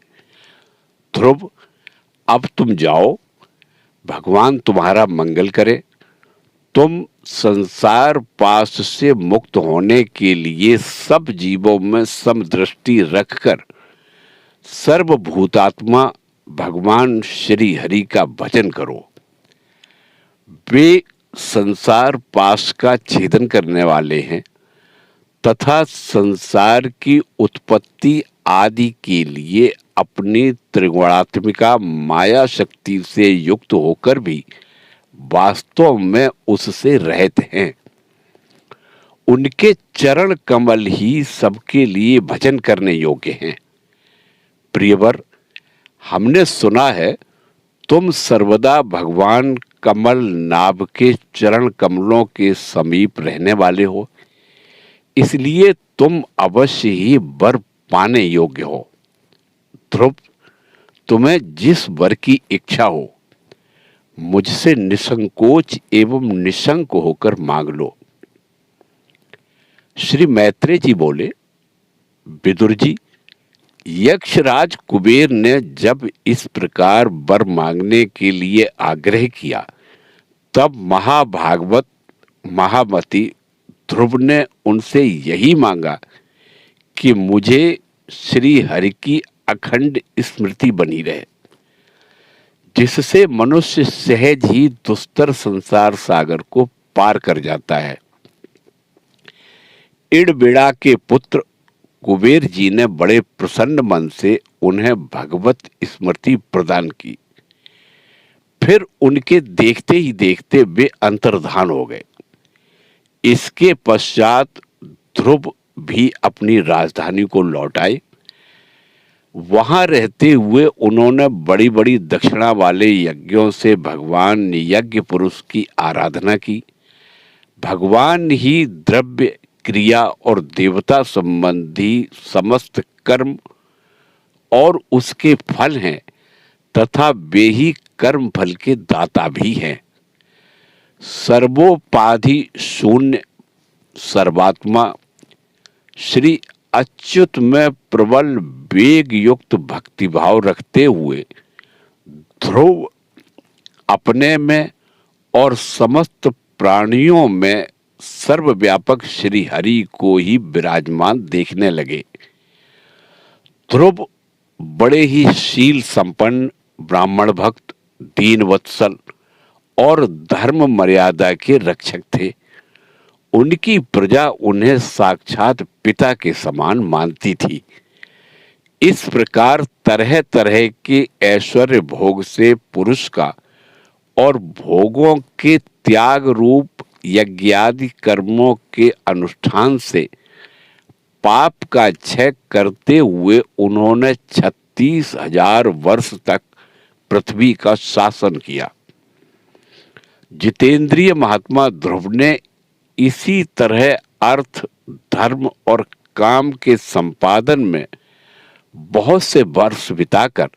ध्रुव, अब तुम जाओ, भगवान तुम्हारा मंगल करे। तुम संसार पाश से मुक्त होने के लिए सब जीवों में समदृष्टि रखकर सर्वभूतात्मा भगवान श्री हरि का भजन करो। वे संसार पाश का छेदन करने वाले हैं तथा संसार की उत्पत्ति आदि के लिए अपनी त्रिगुणात्मिका माया शक्ति से युक्त होकर भी वास्तव में उससे रहित हैं। उनके चरण कमल ही सबके लिए भजन करने योग्य हैं। प्रियवर, हमने सुना है तुम सर्वदा भगवान कमल नाभ के चरण कमलों के समीप रहने वाले हो, इसलिए तुम अवश्य ही वर पाने योग्य हो। ध्रुव, तुम्हें जिस वर की इच्छा हो मुझसे निसंकोच एवं निशंक होकर मांग लो। श्री मैत्रेय जी बोले, विदुर जी, यक्षराज कुबेर ने जब इस प्रकार वर मांगने के लिए आग्रह किया, तब महाभागवत महामती ध्रुव ने उनसे यही मांगा कि मुझे श्री हरि की अखंड स्मृति बनी रहे, जिससे मनुष्य सहज ही दुस्तर संसार सागर को पार कर जाता है। इड़बिड़ा के पुत्र कुबेर जी ने बड़े प्रसन्न मन से उन्हें भगवत स्मृति प्रदान की। फिर उनके देखते ही देखते वे अंतर्धान हो गए। इसके पश्चात ध्रुव भी अपनी राजधानी को लौट आए। वहां रहते हुए उन्होंने बड़ी बड़ी दक्षिणा वाले यज्ञों से भगवान यज्ञ पुरुष की आराधना की। भगवान ही द्रव्य, क्रिया और देवता संबंधी समस्त कर्म और उसके फल हैं, तथा वे ही कर्म फल के दाता भी हैं। सर्वोपाधि शून्य सर्वात्मा श्री अच्युत में प्रबल वेग युक्त भक्तिभाव रखते हुए ध्रुव अपने में और समस्त प्राणियों में सर्वव्यापक श्री हरि को ही विराजमान देखने लगे। ध्रुव बड़े ही शील संपन्न, ब्राह्मण भक्त, दीन वत्सल और धर्म मर्यादा के रक्षक थे। उनकी प्रजा उन्हें साक्षात पिता के समान मानती थी। इस प्रकार तरह तरह के ऐश्वर्य भोग से पुरुष का और भोगों के त्याग रूप यज्ञादि कर्मों के अनुष्ठान से पाप का क्षय करते हुए उन्होंने 36,000 वर्ष तक पृथ्वी का शासन किया। जितेंद्रिय महात्मा ध्रुव ने इसी तरह अर्थ, धर्म और काम के संपादन में बहुत से वर्ष बिताकर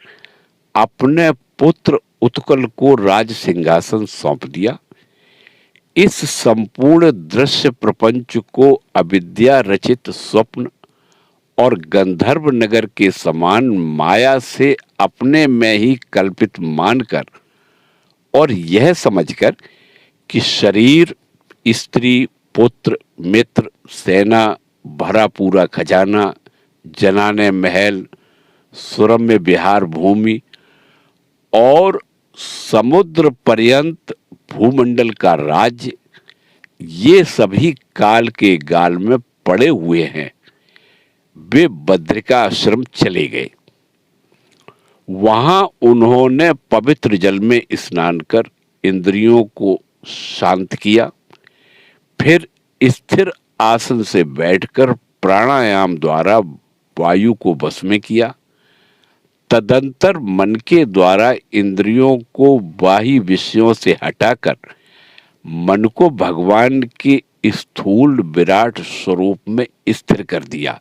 अपने पुत्र उत्कल को राज सिंहासन सौंप दिया। इस संपूर्ण दृश्य प्रपंच को अविद्या रचित स्वप्न और गंधर्व नगर के समान माया से अपने में ही कल्पित मानकर और यह समझकर कि शरीर, स्त्री, पुत्र, मित्र, सेना, भरा पूरा खजाना, जनाने महल, सुरम्य विहार भूमि और समुद्र पर्यंत भूमंडल का राज्य, ये सभी काल के गाल में पड़े हुए हैं। वे बद्रिका आश्रम चले गए। वहां उन्होंने पवित्र जल में स्नान कर इंद्रियों को शांत किया। फिर स्थिर आसन से बैठकर प्राणायाम द्वारा वायु को वश में किया। तदंतर मन के द्वारा इंद्रियों को बाह्य विषयों से हटाकर मन को भगवान के स्थूल विराट स्वरूप में स्थिर कर दिया।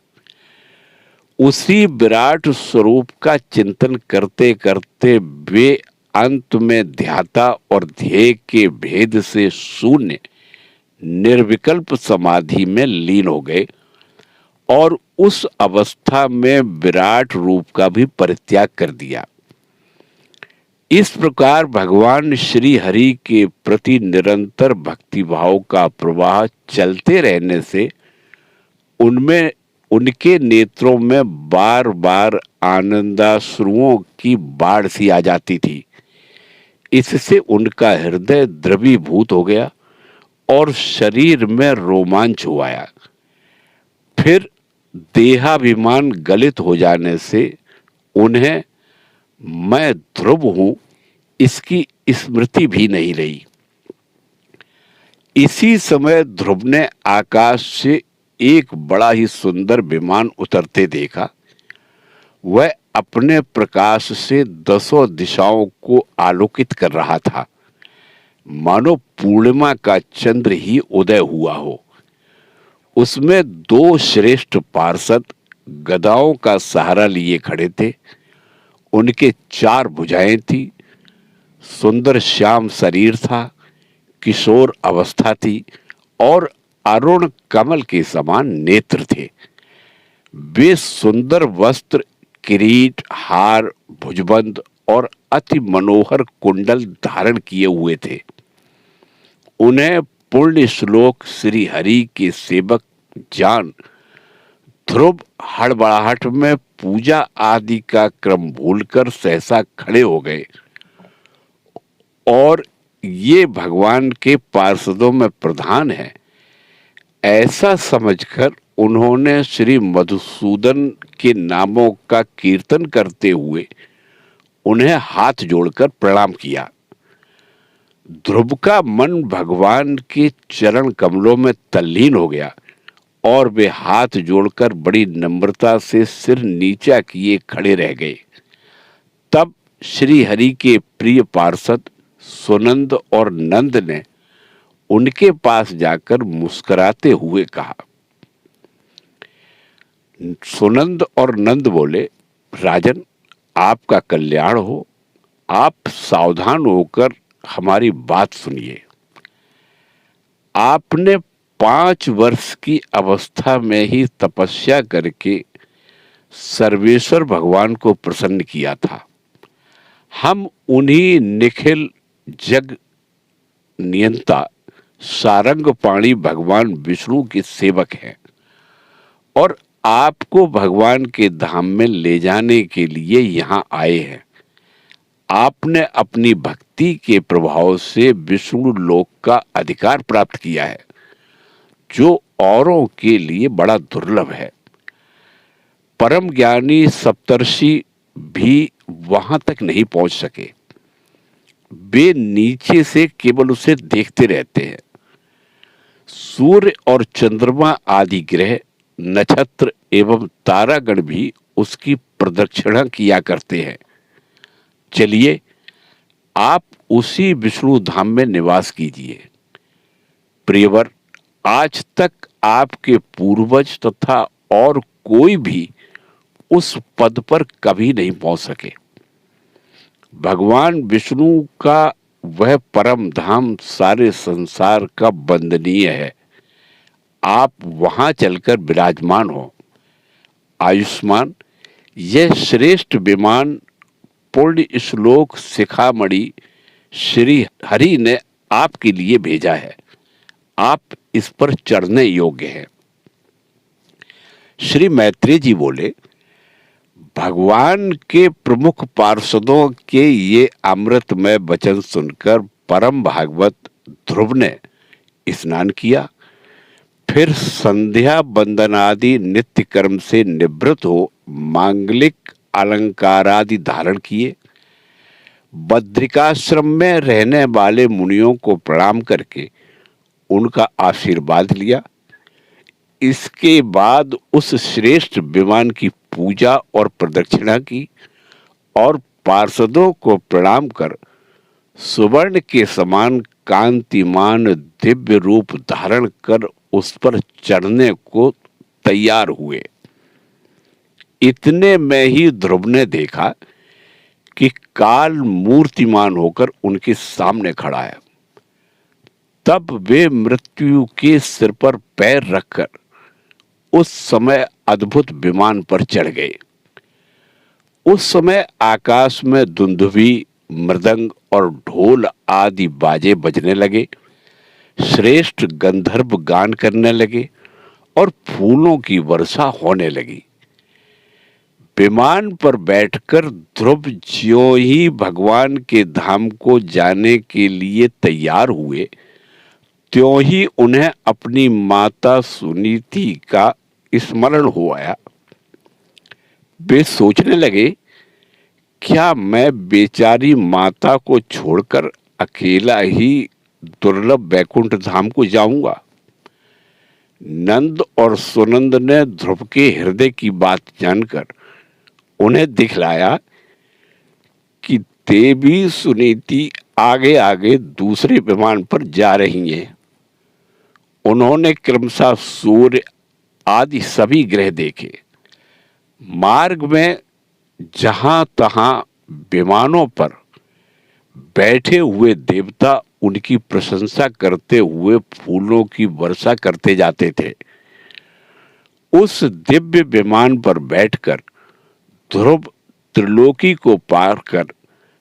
उसी विराट स्वरूप का चिंतन करते करते वे अंत में ध्याता और ध्येय के भेद से शून्य निर्विकल्प समाधि में लीन हो गए और उस अवस्था में विराट रूप का भी परित्याग कर दिया। इस प्रकार भगवान श्री हरि के प्रति निरंतर भक्तिभाव का प्रवाह चलते रहने से उनमें उनके नेत्रों में बार बार आनंदाश्रुओं की बाढ़ सी आ जाती थी। इससे उनका हृदय द्रवीभूत हो गया और शरीर में रोमांच हो आया। फिर देहाभिमान गलित हो जाने से उन्हें मैं ध्रुव हूं इसकी स्मृति भी नहीं रही। इसी समय ध्रुव ने आकाश से एक बड़ा ही सुंदर विमान उतरते देखा। वह अपने प्रकाश से 10 दिशाओं को आलोकित कर रहा था, मानो पूर्णिमा का चंद्र ही उदय हुआ हो। उसमें 2 श्रेष्ठ पार्षद गदाओं का सहारा लिए खड़े थे। उनके 4 भुजाएं थी, सुंदर श्याम शरीर था, किशोर अवस्था थी और अरुण कमल के समान नेत्र थे। वे सुंदर वस्त्र, किरीट, हार, भुजबंद और अति मनोहर कुंडल धारण किए हुए थे। उन्हें पुण्य श्लोक श्री हरि के सेवक जान ध्रुव हड़बड़ाहट में पूजा आदि का क्रम भूलकर सहसा खड़े हो गए और ये भगवान के पार्षदों में प्रधान है ऐसा समझकर उन्होंने श्री मधुसूदन के नामों का कीर्तन करते हुए उन्हें हाथ जोड़कर प्रणाम किया। ध्रुव का मन भगवान के चरण कमलों में तल्लीन हो गया और वे हाथ जोड़कर बड़ी नम्रता से सिर नीचा किए खड़े रह गए। तब श्री हरि के प्रिय पार्षद सुनंद और नंद ने उनके पास जाकर मुस्कुराते हुए कहा। सुनंद और नंद बोले, राजन, आपका कल्याण हो। आप सावधान होकर हमारी बात सुनिए। आपने 5 वर्ष की अवस्था में ही तपस्या करके सर्वेश्वर भगवान को प्रसन्न किया था। हम उन्हीं निखिल जग नियंता सारंग पाणी भगवान विष्णु के सेवक हैं और आपको भगवान के धाम में ले जाने के लिए यहाँ आए हैं। आपने अपनी भक्ति के प्रभाव से विष्णु लोक का अधिकार प्राप्त किया है, जो औरों के लिए बड़ा दुर्लभ है। परम ज्ञानी सप्तर्षि भी वहां तक नहीं पहुंच सके। वे नीचे से केवल उसे देखते रहते हैं। सूर्य और चंद्रमा आदि ग्रह, नक्षत्र एवं तारागण भी उसकी प्रदक्षिणा किया करते हैं। चलिए, आप उसी विष्णु धाम में निवास कीजिए। प्रियवर, आज तक आपके पूर्वज तथा और कोई भी उस पद पर कभी नहीं पहुंच सके। भगवान विष्णु का वह परम धाम सारे संसार का वंदनीय है। आप वहां चलकर विराजमान हो। आयुष्मान, यह श्रेष्ठ विमान पुण्य श्लोक शिखामणि श्री हरि ने आपके लिए भेजा है। आप इस पर चढ़ने योग्य हैं। श्री मैत्रेय जी बोले, भगवान के प्रमुख पार्षदों के ये अमृतमय वचन सुनकर परम भागवत ध्रुव ने स्नान किया। फिर संध्या वंदनादि नित्य कर्म से निवृत्त हो मांगलिक अलंकारादि धारण किए। बद्रिकाश्रम में रहने वाले मुनियों को प्रणाम करके उनका आशीर्वाद लिया। इसके बाद उस श्रेष्ठ विमान की पूजा और प्रदक्षिणा की और पार्षदों को प्रणाम कर सुवर्ण के समान कांतिमान दिव्य रूप धारण कर उस पर चढ़ने को तैयार हुए। इतने में ही ध्रुव ने देखा कि काल मूर्तिमान होकर उनके सामने खड़ा है। तब वे मृत्यु के सिर पर पैर रखकर उस समय अद्भुत विमान पर चढ़ गए। उस समय आकाश में दुंदुभी, मृदंग और ढोल आदि बाजे बजने लगे। श्रेष्ठ गंधर्व गान करने लगे और फूलों की वर्षा होने लगी। विमान पर बैठकर ध्रुव ज्यों ही भगवान के धाम को जाने के लिए तैयार हुए, त्यों ही उन्हें अपनी माता सुनीति का स्मरण हो आया। वे सोचने लगे, क्या मैं बेचारी माता को छोड़कर अकेला ही दुर्लभ वैकुंठ धाम को जाऊंगा? नंद और सुनंद ने ध्रुव के हृदय की बात जानकर उन्हें दिखलाया कि देवी सुनीति आगे आगे दूसरे विमान पर जा रही हैं। उन्होंने क्रमशः सूर्य आदि सभी ग्रह देखे। मार्ग में जहां तहां विमानों पर बैठे हुए देवता उनकी प्रशंसा करते हुए फूलों की वर्षा करते जाते थे। उस दिव्य विमान पर बैठकर ध्रुव त्रिलोकी को पार कर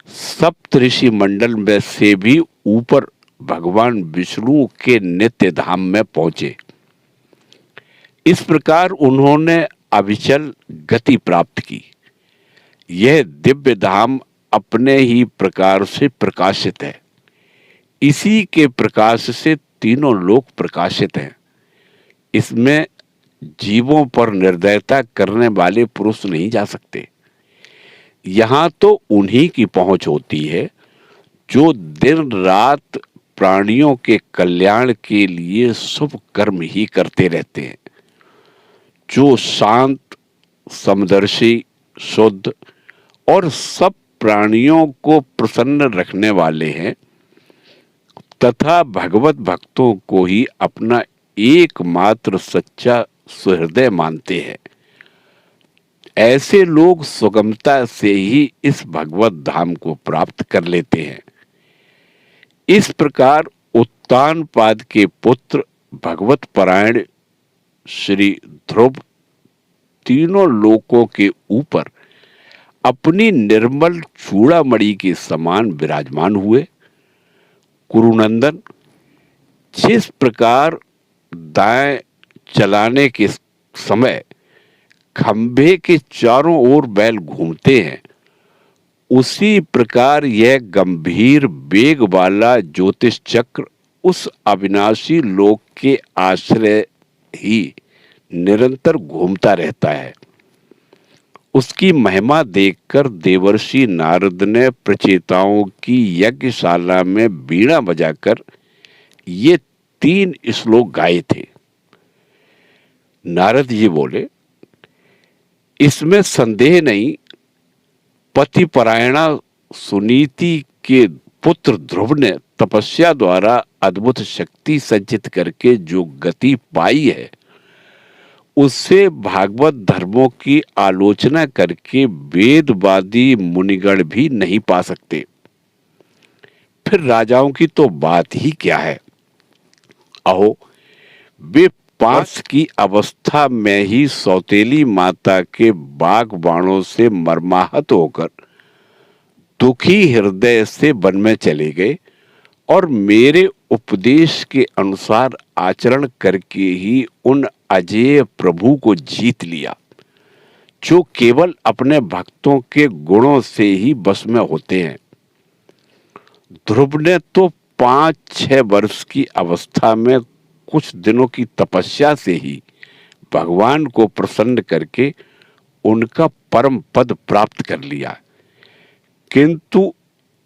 सप्तऋषि मंडल में से भी ऊपर भगवान विष्णु के नित्य धाम में पहुंचे। इस प्रकार उन्होंने अविचल गति प्राप्त की। यह दिव्य धाम अपने ही प्रकार से प्रकाशित है। इसी के प्रकाश से तीनों लोक प्रकाशित हैं। इसमें जीवों पर निर्दयता करने वाले पुरुष नहीं जा सकते। यहाँ तो उन्हीं की पहुंच होती है जो दिन रात प्राणियों के कल्याण के लिए शुभ कर्म ही करते रहते हैं, जो शांत, समदर्शी, शुद्ध और सब प्राणियों को प्रसन्न रखने वाले हैं तथा भगवत भक्तों को ही अपना एकमात्र सच्चा सुहृदय मानते हैं। ऐसे लोग सुगमता से ही इस भगवत धाम को प्राप्त कर लेते हैं। इस प्रकार उत्तानपाद के पुत्र भगवत परायण श्री ध्रुव तीनों लोकों के ऊपर अपनी निर्मल चूड़ामणि के समान विराजमान हुए। कुरुनंदन, जिस प्रकार दाएं चलाने के समय खंभे के चारों ओर बैल घूमते हैं, उसी प्रकार यह गंभीर वेग वाला ज्योतिष चक्र उस अविनाशी लोक के आश्रय ही निरंतर घूमता रहता है। उसकी महिमा देखकर देवर्षि नारद ने प्रचेताओं की यज्ञशाला में वीणा बजाकर ये 3 श्लोक गाए थे। नारद जी बोले, इसमें संदेह नहीं, पतिपरायणा सुनीति के पुत्र ध्रुव ने तपस्या द्वारा अद्भुत शक्ति संचित करके जो गति पाई है, उससे भागवत धर्मों की आलोचना करके वेदवादी मुनिगण भी नहीं पा सकते। फिर राजाओं की तो बात ही क्या है। अहो, वे 5 की अवस्था में ही सौतेली माता के बाग बाणों से मर्माहत होकर दुखी हृदय से वन में चले गए और मेरे उपदेश के अनुसार आचरण करके ही उन अजेय प्रभु को जीत लिया, जो केवल अपने भक्तों के गुणों से ही बस में होते हैं। ध्रुव ने तो 5-6 वर्ष की अवस्था में कुछ दिनों की तपस्या से ही भगवान को प्रसन्न करके उनका परम पद प्राप्त कर लिया, किंतु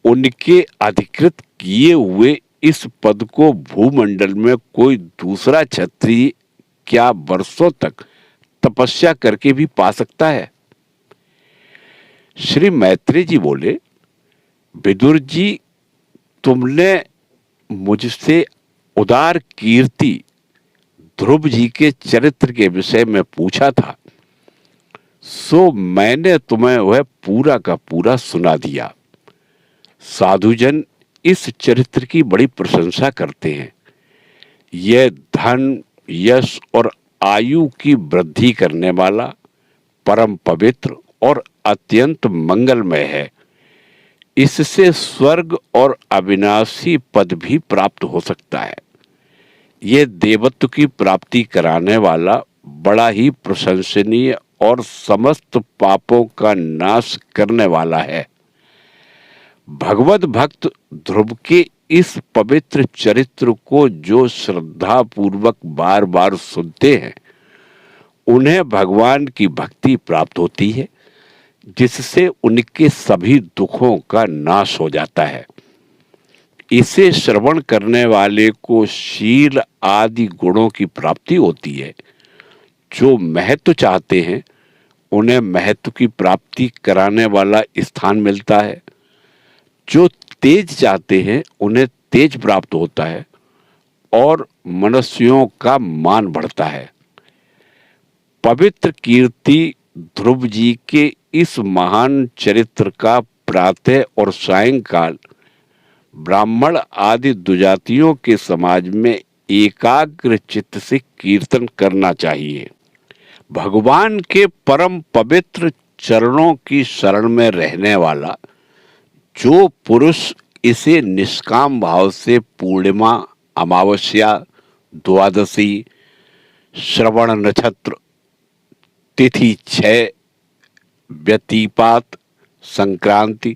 उनके अधिकृत किए हुए इस पद को भूमंडल में कोई दूसरा क्षत्रिय क्या वर्षों तक तपस्या करके भी पा सकता है। श्री मैत्रेय जी बोले, विदुर जी, तुमने मुझसे उदार कीर्ति ध्रुव जी के चरित्र के विषय में पूछा था, सो मैंने तुम्हें वह पूरा का पूरा सुना दिया। साधुजन इस चरित्र की बड़ी प्रशंसा करते हैं। यह धन, यश और आयु की वृद्धि करने वाला, परम पवित्र और अत्यंत मंगलमय है। इससे स्वर्ग और अविनाशी पद भी प्राप्त हो सकता है। यह देवत्व की प्राप्ति कराने वाला बड़ा ही प्रशंसनीय और समस्त पापों का नाश करने वाला है। भगवत भक्त ध्रुव के इस पवित्र चरित्र को जो श्रद्धा पूर्वक बार बार सुनते हैं, उन्हें भगवान की भक्ति प्राप्त होती है, जिससे उनके सभी दुखों का नाश हो जाता है। इसे श्रवण करने वाले को शील आदि गुणों की प्राप्ति होती है। जो महत्व चाहते हैं, उन्हें महत्व की प्राप्ति कराने वाला स्थान मिलता है। जो तेज चाहते हैं, उन्हें तेज प्राप्त होता है और मनुष्यों का मान बढ़ता है। पवित्र कीर्ति ध्रुव जी के इस महान चरित्र का प्रातः और सायंकाल ब्राह्मण आदि दुजातियों के समाज में एकाग्र चित्त से कीर्तन करना चाहिए। भगवान के परम पवित्र चरणों की शरण में रहने वाला जो पुरुष इसे निष्काम भाव से पूर्णिमा, अमावस्या, द्वादशी, श्रवण नक्षत्र, तिथि क्षय, व्यतिपात, संक्रांति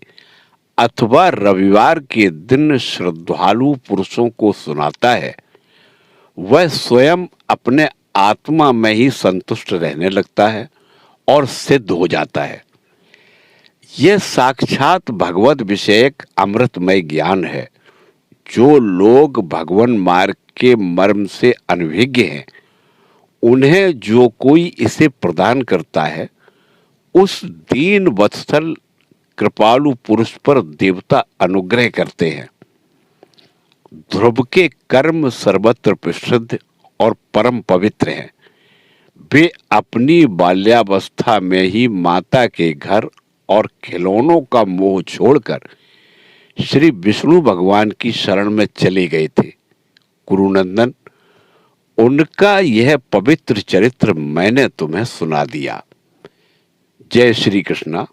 अथवा रविवार के दिन श्रद्धालु पुरुषों को सुनाता है, वह स्वयं अपने आत्मा में ही संतुष्ट रहने लगता है और सिद्ध हो जाता है। यह साक्षात भगवत विषयक अमृतमय ज्ञान है। जो लोग भगवान मार्ग के मर्म से अनभिज्ञ हैं, उन्हें जो कोई इसे प्रदान करता है, उस दीन वत्सल कृपालु पुरुष पर देवता अनुग्रह करते हैं। ध्रुव के कर्म सर्वत्र प्रसिद्ध और परम पवित्र हैं। वे अपनी बाल्यावस्था में ही माता के घर और खिलौनों का मोह छोड़कर श्री विष्णु भगवान की शरण में चले गए थे। कुरुनंदन, उनका यह पवित्र चरित्र मैंने तुम्हें सुना दिया। जय श्री कृष्णा।